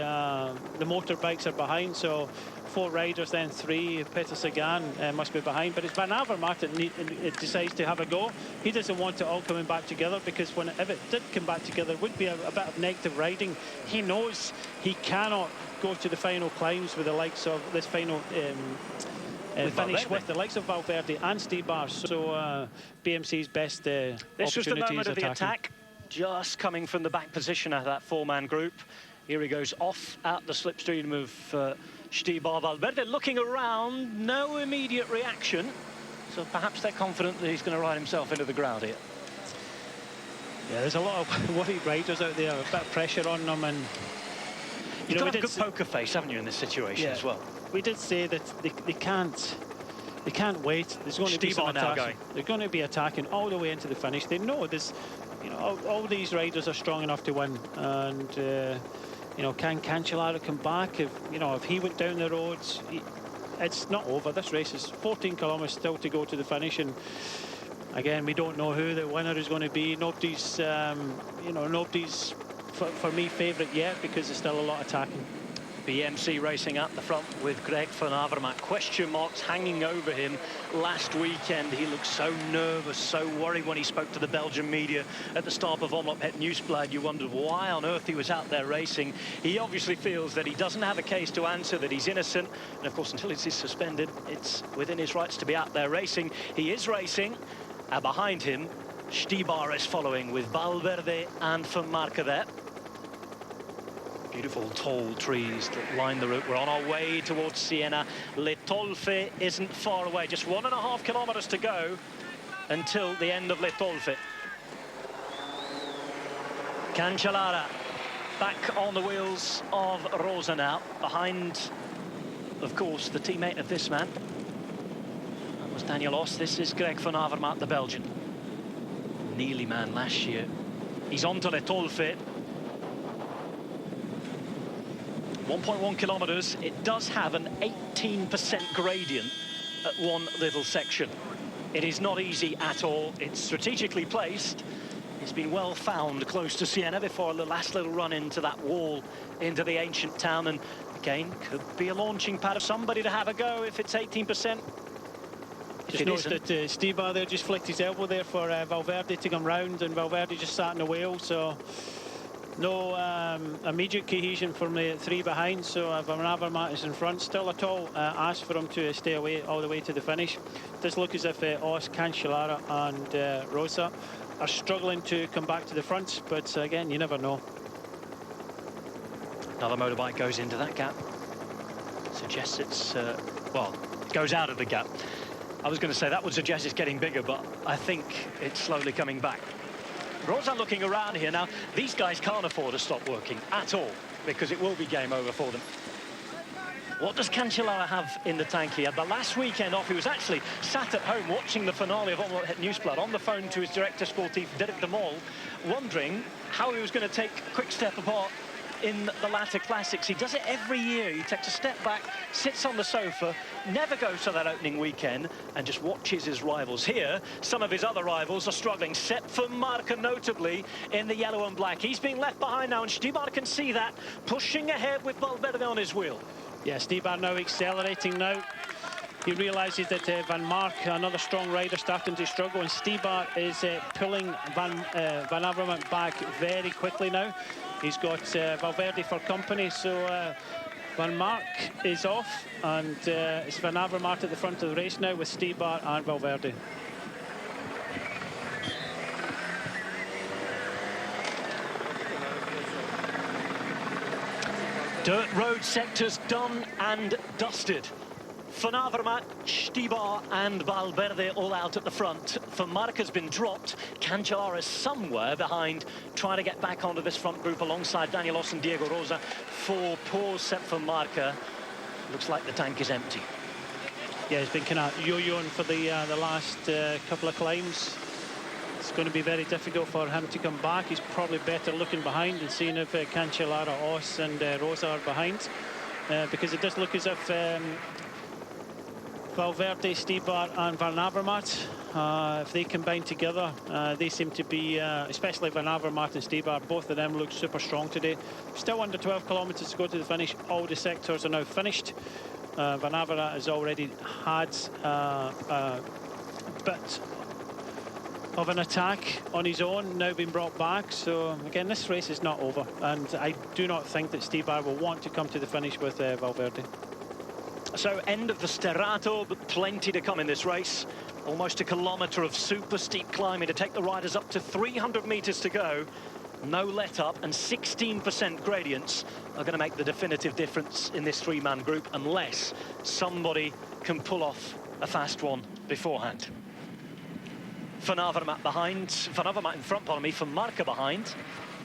motorbikes are behind, so 4 riders, then 3. Peter Sagan must be behind, but it's Van Avermaet that decides to have a go. He doesn't want it all coming back together, because if it did come back together, it would be a bit of negative riding. He knows he cannot go to the final climbs with the likes of this final finish with the likes of Valverde and Stybar. So BMC's best opportunity this was the moment of the attacking. attack, just coming from the back position of that 4-man group. Here he goes off out the slipstream of Stybar. Valverde looking around, no immediate reaction. So perhaps they're confident that he's going to ride himself into the ground here. Yeah, there's a lot of worried riders out there, a bit of pressure on them, and you've got a good poker face, haven't you, in this situation as well? We did say that they can't wait. There's going to be some attacking. They're going to be attacking all the way into the finish. They know this. You know, all these riders are strong enough to win, and you know, can Cancellara come back? If he went down the roads, it's not over. This race is 14 kilometers still to go to the finish, and again, we don't know who the winner is going to be. Nobody's, nobody's for me favourite yet, because there's still a lot attacking. BMC racing up the front with Greg van Avermaet. Question marks hanging over him last weekend. He looked so nervous, so worried when he spoke to the Belgian media at the start of Omloop Het Nieuwsblad. You wondered why on earth he was out there racing. He obviously feels that he doesn't have a case to answer, that he's innocent. And of course, until he's suspended, it's within his rights to be out there racing. He is racing. Behind him, Stybar is following with Valverde and Van Markevet. Beautiful tall trees that line the route. We're on our way towards Siena. Le Tolfe isn't far away. Just 1.5 kilometers to go until the end of Le Tolfe. Cancellara back on the wheels of Rosa now. Behind, of course, the teammate of this man. That was Daniel Os. This is Greg van Avermaet, the Belgian. Nearly man last year. He's on to Le Tolfe. 1.1 kilometers. It does have an 18% gradient at one little section. It is not easy at all. It's strategically placed. It's been well found close to Siena before the last little run into that wall into the ancient town, and again could be a launching pad of somebody to have a go if it's 18%. Just noticed that Stybar there just flicked his elbow there for Valverde to come round, and Valverde just sat in the wheel, so no immediate cohesion from the 3 behind. So Van Avermaet is in front. Still a tall ask for him to stay away all the way to the finish. It does look as if Os, Cancellara and Rosa are struggling to come back to the front, but again, you never know. Another motorbike goes into that gap. Suggests it's, well, it goes out of the gap. I was going to say that would suggest it's getting bigger, but I think it's slowly coming back. Rosa looking around here. Now, these guys can't afford to stop working at all, because it will be game over for them. What does Cancellara have in the tank here? The last weekend off, he was actually sat at home watching the finale of Omloop Het Nieuwsblad on the phone to his director sportif, Dirk de Mol, wondering how he was going to take Quick Step apart in the latter classics. He does it every year. He takes a step back, sits on the sofa, never goes to that opening weekend, and just watches his rivals. Here, some of his other rivals are struggling. Sepp van Marken, notably, in the yellow and black. He's being left behind now, and Stybar can see that, pushing ahead with Valverde on his wheel. Yeah, Stybar now accelerating now. He realises that Van Mark, another strong rider, starting to struggle, and Stybar is pulling Van Avermaet back very quickly now. He's got Valverde for company, so Van Mark is off, and it's Van Avermaet at the front of the race now with Stybar and Valverde. Dirt road sectors done and dusted Van Avermaet, Stibar and Valverde all out at the front. For Marca's been dropped. Cancellara is somewhere behind, trying to get back onto this front group alongside Danielos and Diego Rosa. 4 pours set for Marca. Looks like the tank is empty. Yeah, he's been kind of yo-yoing for the last couple of climbs. It's going to be very difficult for him to come back. He's probably better looking behind and seeing if Cancellara, Os and Rosa are behind. Because it does look as if Valverde, Stibar and Van Avermaet, if they combine together, they seem to be, especially Van Avermaet and Stibar, both of them look super strong today. Still under 12 kilometres to go to the finish. All the sectors are now finished. Van Avermaet has already had a bit of an attack on his own, now been brought back. So again, this race is not over, and I do not think that Stibar will want to come to the finish with Valverde. So end of the Sterrato, but plenty to come in this race. Almost a kilometre of super steep climbing to take the riders up to 300 metres to go. No let up, and 16% gradients are going to make the definitive difference in this 3-man group, unless somebody can pull off a fast one beforehand. Van Avermaet behind, Van Avermaet in front, pardon me, for Marca behind.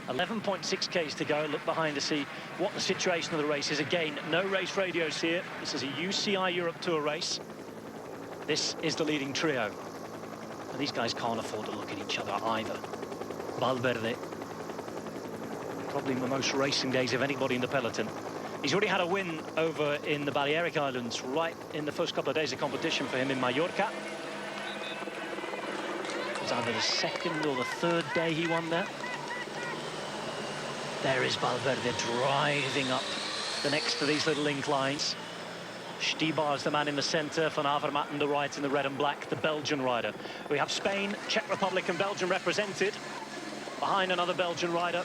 11.6 k's to go. Look behind to see what the situation of the race is. Again, no race radios here. This is a UCI Europe Tour race. This is the leading trio. And these guys can't afford to look at each other either. Valverde, probably the most racing days of anybody in the peloton. He's already had a win over in the Balearic Islands right in the first couple of days of competition for him in Mallorca. It was either the second or the third day he won there. There is Valverde driving up the next to these little inclines. Stibar's the man in the centre, Van Avermaet on the right in the red and black, the Belgian rider. We have Spain, Czech Republic and Belgium represented. Behind another Belgian rider,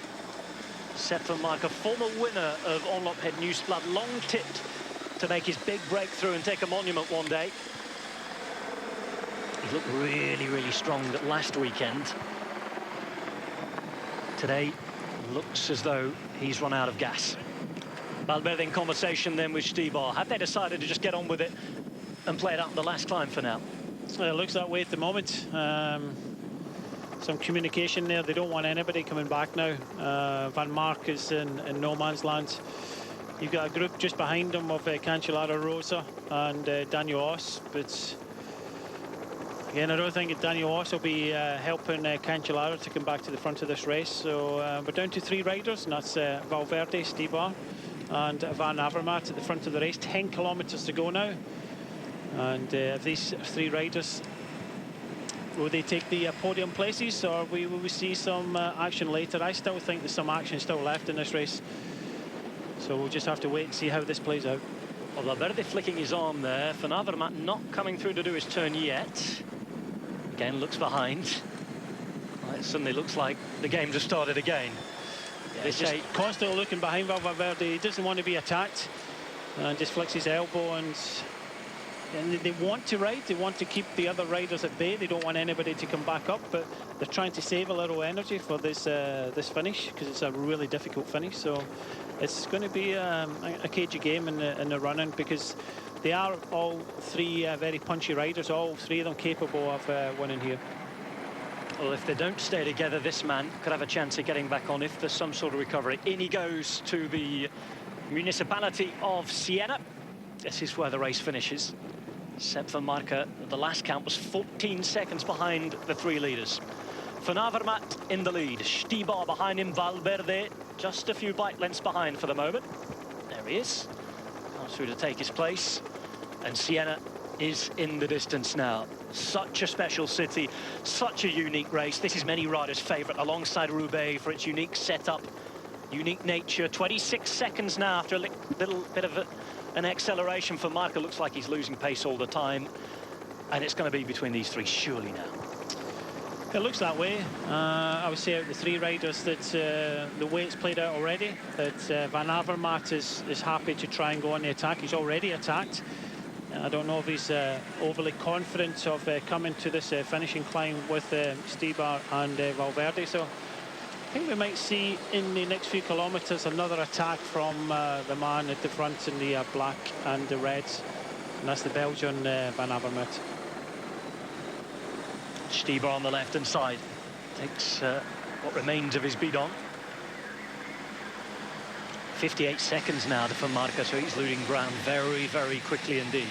Sepp van Marke, former winner of Omloop Het Nieuwsblad, long tipped to make his big breakthrough and take a monument one day. He looked really, really strong last weekend. Today, looks as though he's run out of gas. Valverde in conversation then with Stibar. Have they decided to just get on with it and play it out the last climb for now? It looks that way at the moment. Some communication there. They don't want anybody coming back now. Van Mark is in no man's land. You've got a group just behind him of Cancellara, Rosa and Daniel Os, but again, I don't think Daniel Os will be helping Cancellara to come back to the front of this race. So we're down to 3 riders, and that's Valverde, Stibar and Van Avermaet at the front of the race. 10 kilometres to go now. And if these 3 riders, will they take the podium places, or will we see some action later? I still think there's some action still left in this race. So we'll just have to wait and see how this plays out. Well, Valverde flicking his arm there. Van Avermaet not coming through to do his turn yet. Again, looks behind. Well, it suddenly looks like the game just started again. Yeah, he's just constantly looking behind Valverde. He doesn't want to be attacked. And just flicks his elbow, and they want to ride. They want to keep the other riders at bay. They don't want anybody to come back up, but they're trying to save a little energy for this this finish, because it's a really difficult finish. So it's going to be a cagey game in the running, because they are all 3 very punchy riders, all 3 of them capable of winning here. Well, if they don't stay together, this man could have a chance of getting back on if there's some sort of recovery. In he goes to the municipality of Siena. This is where the race finishes. Sepp van Marke, the last count, was 14 seconds behind the 3 leaders. Van Avermaet in the lead, Stibar behind him, Valverde just a few bike lengths behind for the moment. There he is, comes through to take his place, and Siena is in the distance now. Such a special city, such a unique race. This is many riders' favourite, alongside Roubaix, for its unique setup, unique nature. 26 seconds now after a little bit of an acceleration for Marke. Looks like he's losing pace all the time, and it's going to be between these 3 surely now. It looks that way. I would say out the 3 riders that the way it's played out already, that Van Avermaet is happy to try and go on the attack. He's already attacked. I don't know if he's overly confident of coming to this finishing climb with Stibar and Valverde. So I think we might see in the next few kilometres another attack from the man at the front in the black and the red. and that's the Belgian Van Avermaet. Strade on the left-hand side takes what remains of his bidon. 58 seconds now to Van Marke, so he's losing ground very, very quickly indeed.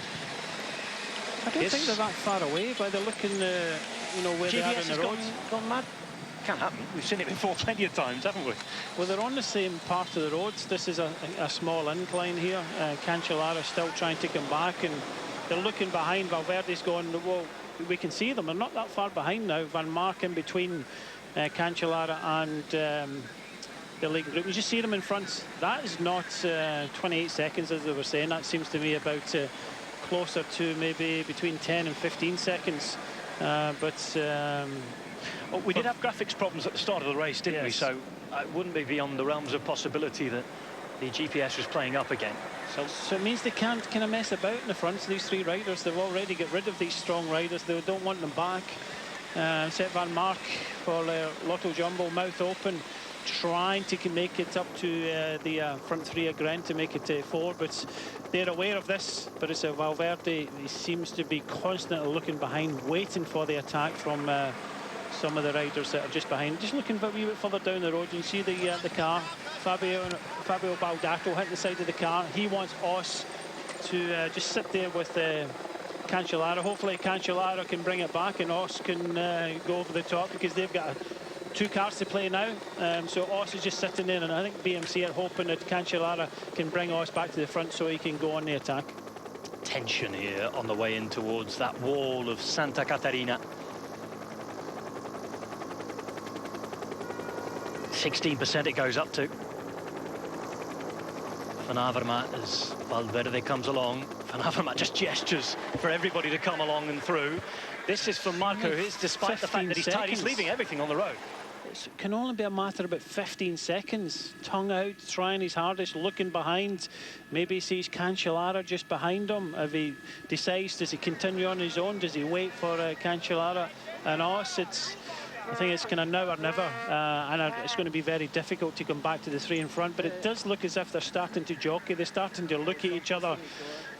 I don't think they're that far away by the looking, you know, where GPS they are in the road. Gone mad. Can't happen. We've seen it before plenty of times, haven't we? Well, they're on the same part of the roads. This is a small incline here. Cancellara still trying to come back, and they're looking behind. Valverde's going, well, we can see them. They're not that far behind now. Van Marke in between Cancellara and the lead group. You just see them in front. That is not 28 seconds, as they were saying. That seems to me about closer to maybe between 10 and 15 seconds. Well, we did have graphics problems at the start of the race, didn't we? So it wouldn't be beyond the realms of possibility that the GPS was playing up again. So it means they can't kind of mess about in the front. These three riders, they've already got rid of these strong riders. They don't want them back. Set Van Mark for Lotto Jumbo, mouth open, trying to make it up to the front three again to make it 4, but they're aware of this. But it's Valverde. He seems to be constantly looking behind, waiting for the attack from some of the riders that are just behind. Just looking a wee bit further down the road, you see the car. Fabio Baldato hitting the side of the car. He wants Os to just sit there with Cancellara. Hopefully Cancellara can bring it back and Os can go over the top, because they've got two cars to play now. So Os is just sitting there, and I think BMC are hoping that Cancellara can bring Os back to the front so he can go on the attack. Tension here on the way in towards that wall of Santa Caterina. 16% it goes up to. Van Avermaet, as Valverde comes along. Van Avermaet just gestures for everybody to come along and through. This is from Marco, despite the fact that he's tired, he's leaving everything on the road. It can only be a matter of about 15 seconds. Tongue out, trying his hardest, looking behind. Maybe he sees Cancellara just behind him. If he decides, does he continue on his own? Does he wait for Cancellara and Os? I think it's kind of now or never, and it's going to be very difficult to come back to the three in front, but it does look as if they're starting to jockey. They're starting to look at each other,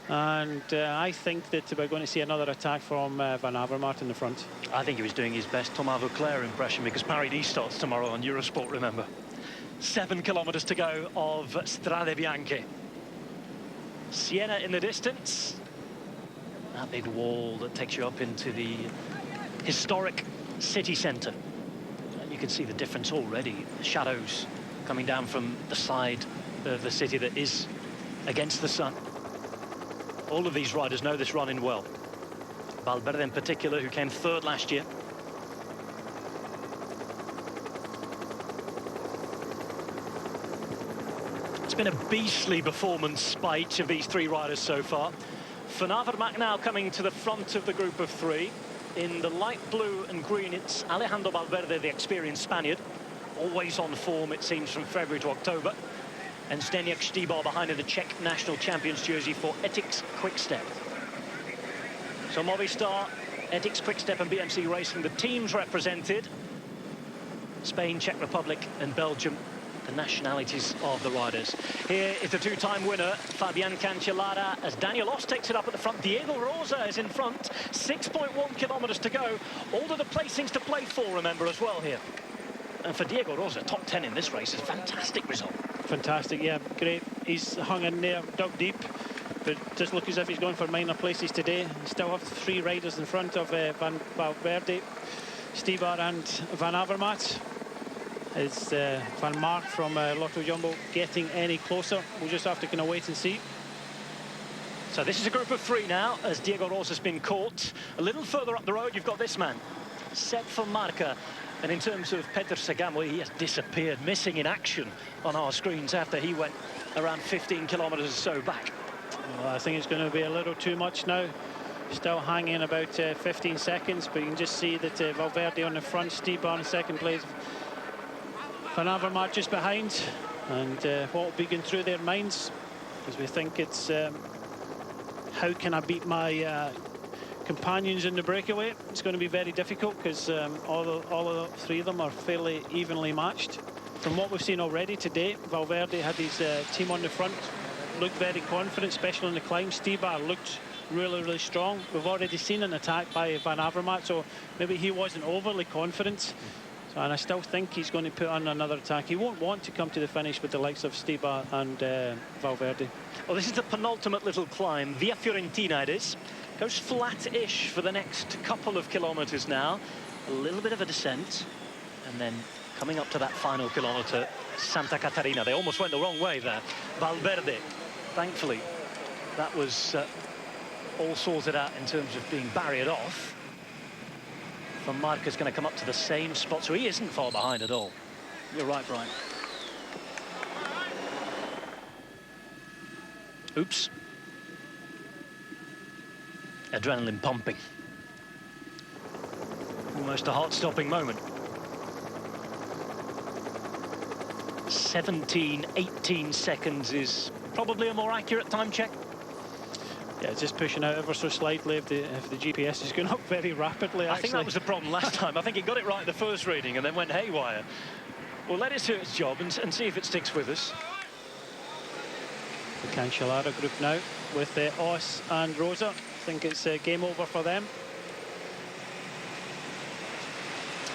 and I think that we're going to see another attack from Van Avermaet in the front. I think he was doing his best Thomas Vauclair impression, because Paris starts tomorrow on Eurosport, remember. 7 kilometres to go of Strade Bianche. Siena in the distance. That big wall that takes you up into the historic city centre. You can see the difference already. The shadows coming down from the side of the city that is against the sun. All of these riders know this running well. Valverde in particular, who came third last year. It's been a beastly performance by each of these three riders so far. Van Avermaet now coming to the front of the group of three. In the light blue and green, it's Alejandro Valverde, the experienced Spaniard. Always on form, it seems, from February to October. And Zdeněk Štýbar behind in the Czech national champions jersey for Ethics Quickstep. So Movistar, Ethics Quickstep and BMC Racing, the teams represented. Spain, Czech Republic and Belgium, the nationalities of the riders. Here is the two-time winner, Fabian Cancellara, as Daniel Os takes it up at the front. Diego Rosa is in front, 6.1 kilometres to go. All of the placings to play for, remember, as well here. And for Diego Rosa, top 10 in this race is a fantastic result. Fantastic, yeah, great. He's hung in there, dug deep, but just look as if he's going for minor places today. Still have three riders in front of Valverde, Štýbar and Van Avermaet. Is Van Mark from Lotto Jumbo getting any closer? We'll just have to kind of wait and see. So this is a group of three now, as Diego Rosa's been caught. A little further up the road, you've got this man, Sepp Van Marke. And in terms of Peter Sagan, well, he has disappeared, missing in action on our screens after he went around 15 kilometres or so back. Well, I think it's going to be a little too much now. Still hanging about 15 seconds, but you can just see that Valverde on the front, Štýbar in second place. Van Avermaet just behind, and what will be going through their minds as we think it's how can I beat my companions in the breakaway? It's going to be very difficult, because all of the three of them are fairly evenly matched. From what we've seen already today, Valverde had his team on the front, looked very confident, especially in the climb. Štýbar looked really strong. We've already seen an attack by Van Avermaet, so maybe he wasn't overly confident. So, and I still think he's going to put on another attack. He won't want to come to the finish with the likes of Strade and Valverde. Well, this is the penultimate little climb. Via Fiorentina it is. Goes flat-ish for the next couple of kilometres now. A little bit of a descent. And then coming up to that final kilometre, Santa Catarina. They almost went the wrong way there. Valverde, thankfully, that was all sorted out in terms of being barriered off. Van Marker's going to come up to the same spot, so he isn't far behind at all. You're right, Brian. Oops. Adrenaline pumping. Almost a heart-stopping moment. 17-18 seconds is probably a more accurate time check. Yeah, just pushing out ever so slightly if the GPS is going up very rapidly, actually. I think that was the problem last time. I think it got it right at the first reading and then went haywire. Well, let it do its job and see if it sticks with us. The Cancellara group now with Os and Rosa. I think it's game over for them.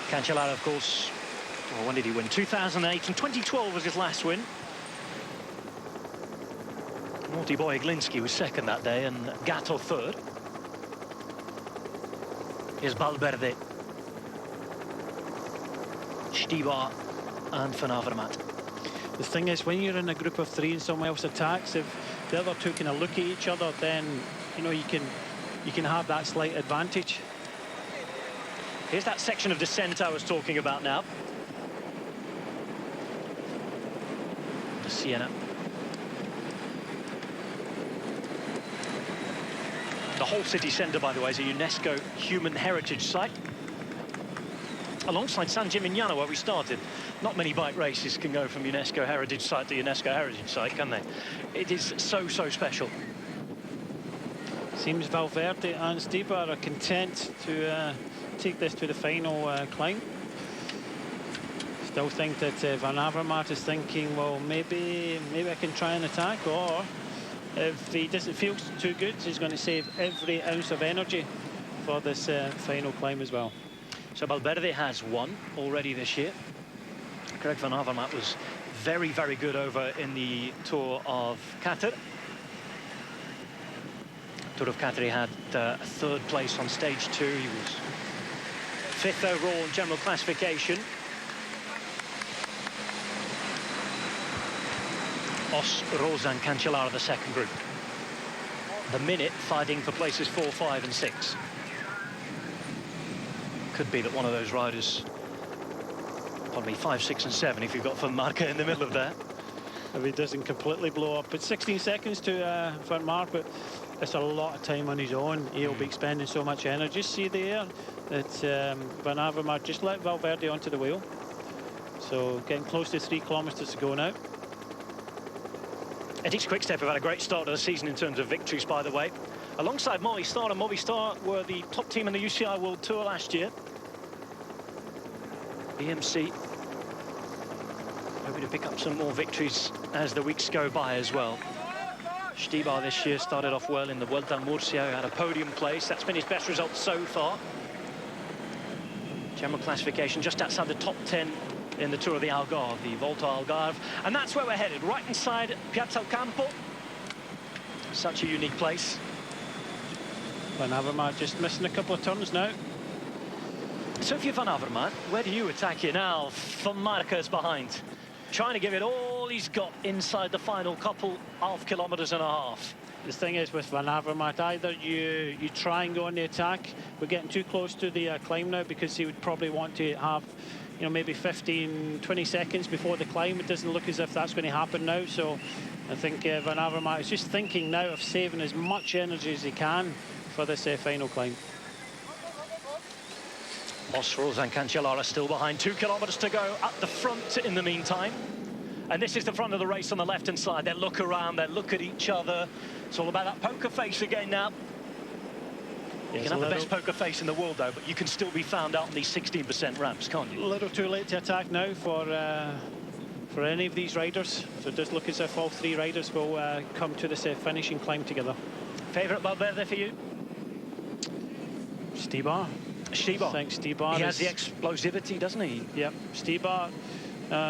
Cancellara, of course, when did he win? 2008 and 2012 was his last win. Naughty boy Iglinski was second that day and Gatto third. Here's Valverde, Strade and Van Avermaet. The thing is, when you're in a group of three and someone else attacks, if the other two kind of look at each other, then you know you can have that slight advantage. Here's that section of descent I was talking about now. The Siena. The whole city centre, by the way, is a UNESCO Human Heritage Site. Alongside San Gimignano, where we started. Not many bike races can go from UNESCO Heritage Site to UNESCO Heritage Site, can they? It is so special. Seems Valverde and Strade are content to take this to the final climb. Still think that Van Avermaet is thinking, well, maybe I can try and attack, or if he doesn't feel too good, he's going to save every ounce of energy for this final climb as well. So Valverde has won already this year. Greg Van Avermaet was very good over in the Tour of Qatar. Tour of Qatar, he had a third place on stage 2. He was 5th overall in general classification. Os, Rosa and Cancellara, the second group. The minute fighting for places 4, 5 and 6. Could be that one of those riders, probably 5, 6 and 7 if you've got Van Marker in the middle of that. If he doesn't completely blow up. It's 16 seconds to Van Marker, but it's a lot of time on his own. He'll be expending so much energy. Just see there that Van Avermaet just let Valverde onto the wheel. So getting close to 3 kilometres to go now. Etixx Quick-Step have had a great start to the season in terms of victories, by the way. Alongside Movistar, and Movistar were the top team in the UCI World Tour last year. BMC hoping to pick up some more victories as the weeks go by as well. Strade this year started off well in the Vuelta a Murcia, had a podium place. That's been his best result so far. General classification just outside the top 10 in the Tour of the Algarve, the Volta Algarve. And that's where we're headed, right inside Piazza del Campo. Such a unique place. Van Avermaet just missing a couple of turns now. So if you're Van Avermaet, where do you attack here now? Van Marker's behind, trying to give it all he's got inside the final couple of kilometres and a half. The thing is with Van Avermaet, either you try and go on the attack. We're getting too close to the climb now, because he would probably want to have, you know, maybe 15, 20 seconds before the climb. It doesn't look as if that's going to happen now. So I think Van Avermaet is just thinking now of saving as much energy as he can for this final climb. Os, Rosa and Cancellara still behind. 2 kilometres to go at the front in the meantime. And this is the front of the race on the left-hand side. They look around, they look at each other. It's all about that poker face again now. You can have the best poker face in the world, though, but you can still be found out on these 16% ramps, can't you? A little too late to attack now for any of these riders. So it does look as if all 3 riders will come to this finishing climb together. Favourite Valverde for you? Stybar. Stybar. I think Stybar. He has the explosivity, doesn't he? Yep, Stybar.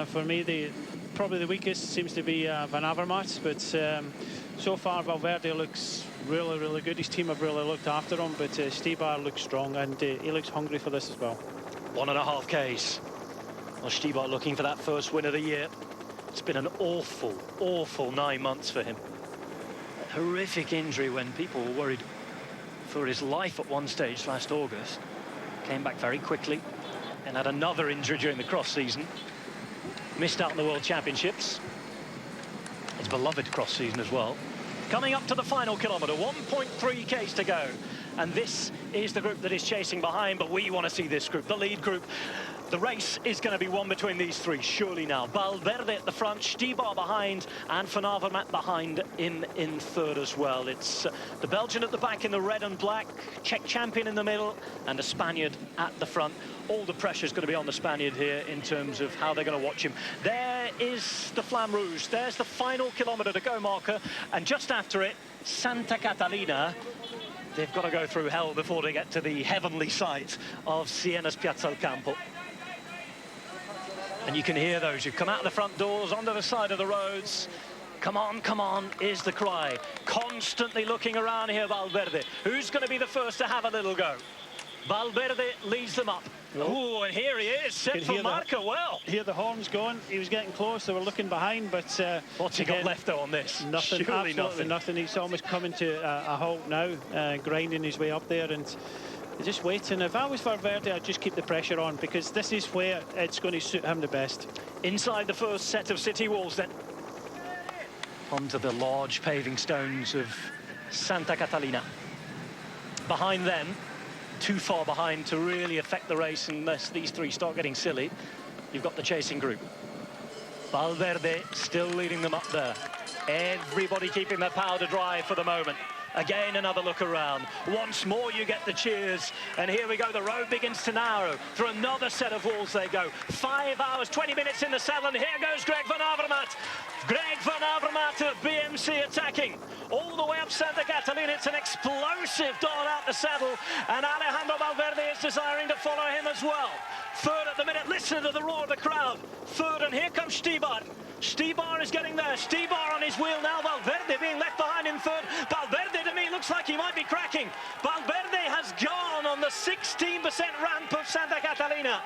For me, probably the weakest seems to be Van Avermaet, but so far Valverde looks really, really good. His team have really looked after him, but Stybar looks strong, and he looks hungry for this as well. 1.5 Ks. Well, Stybar looking for that first win of the year. It's been an awful, awful 9 months for him. A horrific injury when people were worried for his life at one stage last August. Came back very quickly and had another injury during the cross season. Missed out on the World Championships. His beloved cross season as well. Coming up to the final kilometre, 1.3 Ks to go. And this is the group that is chasing behind, but we want to see this group, the lead group. The race is going to be won between these three, surely now. Valverde at the front, Stybar behind, and Van Avermaet behind in third as well. It's the Belgian at the back in the red and black, Czech champion in the middle, and a Spaniard at the front. All the pressure's going to be on the Spaniard here in terms of how they're going to watch him. There is the Flamme Rouge. There's the final kilometre to go marker, and just after it, Santa Catalina. They've got to go through hell before they get to the heavenly site of Siena's Piazza del Campo. And you can hear those who come out of the front doors, onto the side of the roads. Come on, is the cry. Constantly looking around here, Valverde. Who's going to be the first to have a little go? Valverde leads them up. Oh, and here he is, set for Marca well. Hear the horns going. He was getting close, they were looking behind, but... what's he got left though on this? Nothing, surely absolutely nothing. He's almost coming to a halt now, grinding his way up there, and just waiting. If I was Valverde, I'd just keep the pressure on, because this is where it's going to suit him the best. Inside the first set of city walls then. Onto the large paving stones of Santa Catalina. Behind them, too far behind to really affect the race unless these three start getting silly. You've got the chasing group. Valverde still leading them up there. Everybody keeping their powder dry for the moment. Again, another look around. Once more, you get the cheers. And here we go. The road begins to narrow. Through another set of walls they go. 5 hours, 20 minutes in the saddle. And here goes Greg Van Avermaet. Greg Van Avermaet of BMC attacking. All the way up Santa Catalina. It's an explosive dawn out the saddle. And Alejandro Valverde is desiring to follow him as well. Third at the minute. Listen to the roar of the crowd. Third, and here comes Stybar. Stybar is getting there. Stybar on his wheel now. Valverde being left behind in third. Valverde, to me, looks like he might be cracking. Valverde has gone on the 16% ramp of Santa Catalina.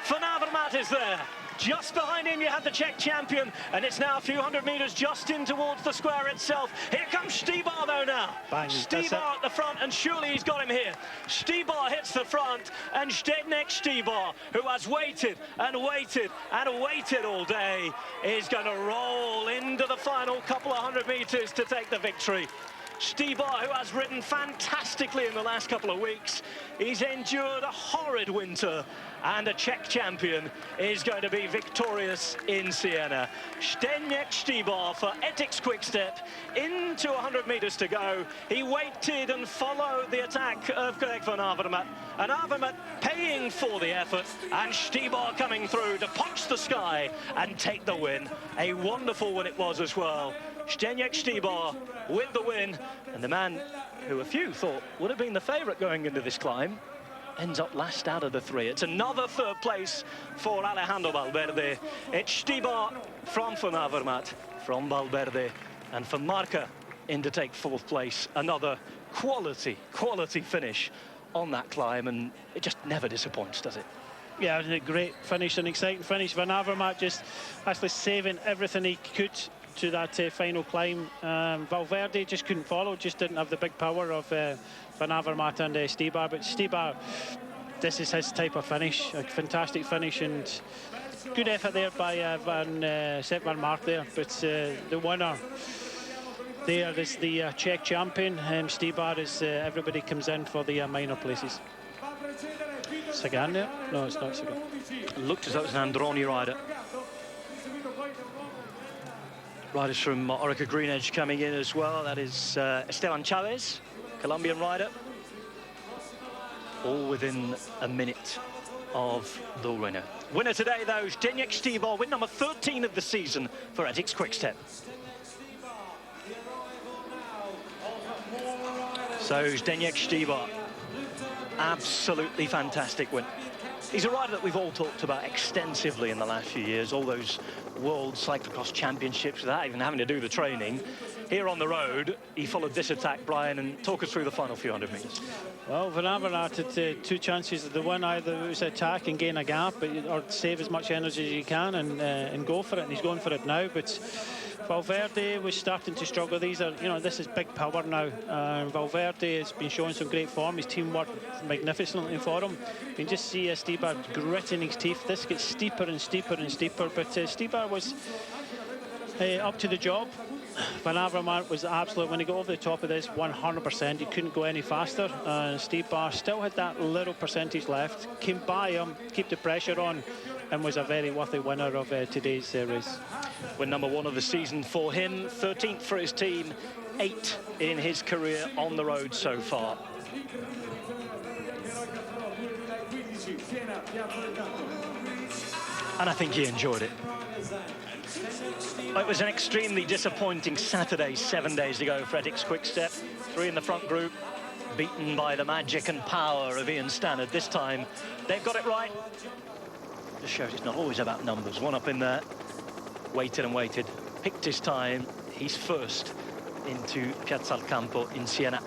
Van Avermaet is there. Just behind him, you have the Czech champion, and it's now a few hundred metres just in towards the square itself. Here comes Stybar, though, now. Bang, Stybar at the front, and surely he's got him here. Stybar hits the front, and Zdeněk Stybar, who has waited and waited and waited all day, is going to roll into the final couple of 100 metres to take the victory. Stybar, who has ridden fantastically in the last couple of weeks. He's endured a horrid winter, and a Czech champion is going to be victorious in Siena. Zdeněk Stybar for Etixx Quick-Step into 100 metres to go. He waited and followed the attack of Greg Van Avermaet. And Avermaet paying for the effort, and Stybar coming through to punch the sky and take the win. A wonderful win it was as well. Zdeněk Stybar with the win, and the man who a few thought would have been the favourite going into this climb ends up last out of the three. It's another third place for Alejandro Valverde. It's Stybar from Van Avermaet, from Valverde, and for Marca in to take fourth place. Another quality finish on that climb, and it just never disappoints, does it? Yeah, it was a great finish, an exciting finish. Van Avermaet just actually saving everything he could to that final climb. Valverde just couldn't follow, just didn't have the big power of Van Avermaet and Stybar. But Stybar, this is his type of finish, a fantastic finish, and good effort there by Sepp van Mark there. But the winner there is the Czech champion, and Stybar is everybody comes in for the minor places. Sagan there? No, it's not Sagan. It looked as though it was an Androni rider. Riders from Orica Green Edge coming in as well. That is Esteban Chavez, Colombian rider. All within a minute of the winner. Winner today, though, Zdeněk Stybar, win number 13 of the season for Etixx Quick-Step. So Zdeněk Štýbar, absolutely fantastic win. He's a rider that we've all talked about extensively in the last few years, all those World Cyclocross Championships without even having to do the training. Here on the road, he followed this attack, Brian, and talk us through the final few hundred metres. Well, Van Avermaet had two chances of the win. Either it was attack and gain a gap, or save as much energy as you can and go for it, and he's going for it now. But Valverde was starting to struggle. These are, this is big power now. Valverde has been showing some great form. His team worked magnificently for him. You can just see Štýbar gritting his teeth. This gets steeper and steeper and steeper, but Štýbar was up to the job. Van Avermaet was absolute. When he got over the top of this, 100%. He couldn't go any faster. Štýbar still had that little percentage left. Came by him, kept the pressure on, and was a very worthy winner of today's race. Win number 1 of the season for him, 13th for his team, 8 in his career on the road so far. And I think he enjoyed it. It was an extremely disappointing Saturday 7 days ago for Etixx Quick-Step. 3 in the front group, beaten by the magic and power of Ian Stannard. This time, they've got it right. Just shows it's not always about numbers. One up in there, waited and waited, picked his time. He's first into Piazza al Campo in Siena.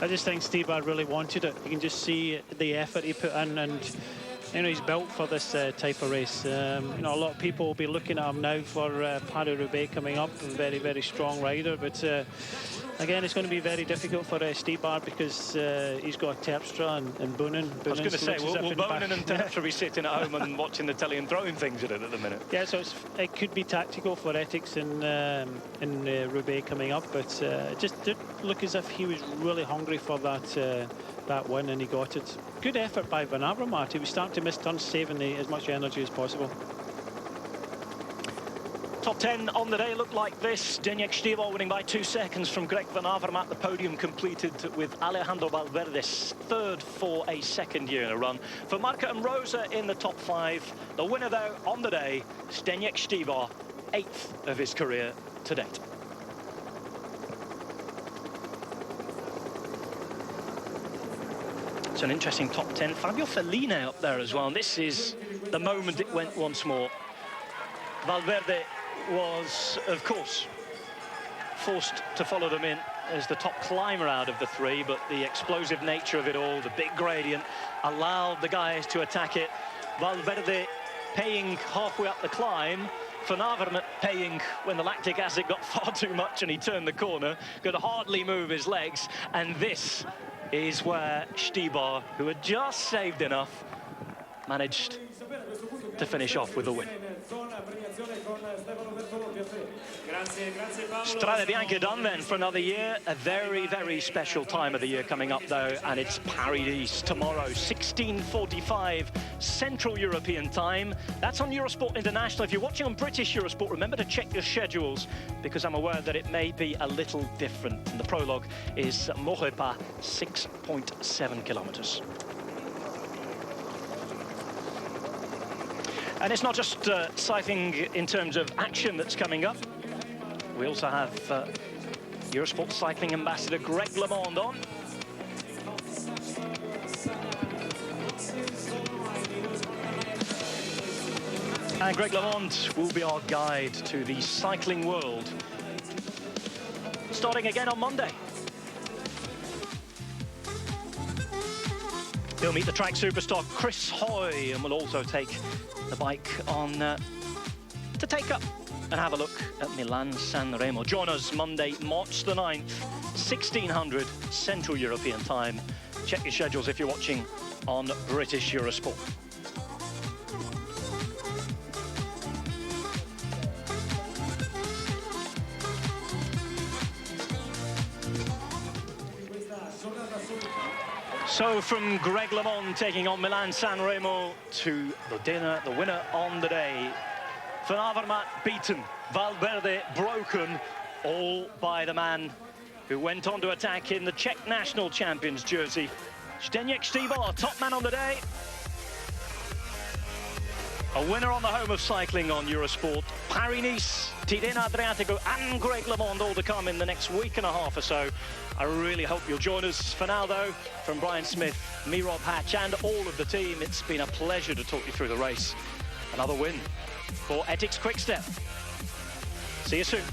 I just think Štýbar really wanted it. You can just see the effort he put in, and he's built for this type of race. A lot of people will be looking at him now for Paris-Roubaix coming up. A very, very strong rider, but again, it's going to be very difficult for Štýbar because he's got Terpstra and Boonen. I was going to say, will Boonen and Terpstra be sitting at home and watching the telly and throwing things at it at the minute? Yeah, so it could be tactical for Etixx in Roubaix coming up, but it just did look as if he was really hungry for that win, and he got it. Good effort by Van Avermaet. He was starting to miss turns, saving as much energy as possible. Top 10 on the day looked like this. Zdeněk Štýbar winning by 2 seconds from Greg Van Avermaet. The podium completed with Alejandro Valverde's 3rd for a 2nd year in a run. For Marca and Rosa in the top 5. The winner, though, on the day, Zdeněk Štýbar, 8th of his career to date. It's an interesting top 10. Fabio Fellini up there as well. And this is the moment it went once more. Valverde was, of course, forced to follow them in as the top climber out of the 3, but the explosive nature of it all, the big gradient, allowed the guys to attack it. Valverde paying halfway up the climb, Van Avermaet paying when the lactic acid got far too much and he turned the corner, could hardly move his legs, and this is where Štýbar, who had just saved enough, managed to finish off with a win. Strade Bianche done then for another year. A very, very special time of the year coming up, though, and it's Paris tomorrow, 16:45 Central European time. That's on Eurosport International. If you're watching on British Eurosport, remember to check your schedules, because I'm aware that it may be a little different. And the prologue is Maurepas, 6.7 kilometers. And it's not just cycling in terms of action that's coming up. We also have Eurosport cycling ambassador Greg LeMond on. And Greg LeMond will be our guide to the cycling world, starting again on Monday. He'll meet the track superstar Chris Hoy, and will also take the bike on to take up and have a look at Milan-San Remo. Join us Monday, March the 9th, 1600 Central European time. Check your schedules if you're watching on British Eurosport. So from Greg LeMond taking on Milan-San Remo to the winner on the day. Van Avermaet beaten, Valverde broken, all by the man who went on to attack in the Czech national champions jersey. Zdeněk Štýbar, top man on the day. A winner on the home of cycling on Eurosport. Paris-Nice, Tirreno Adriatico and Greg LeMond all to come in the next week and a half or so. I really hope you'll join us. For now, though, from Brian Smith, me, Rob Hatch, and all of the team, it's been a pleasure to talk you through the race. Another win for Etixx Quick-Step. See you soon.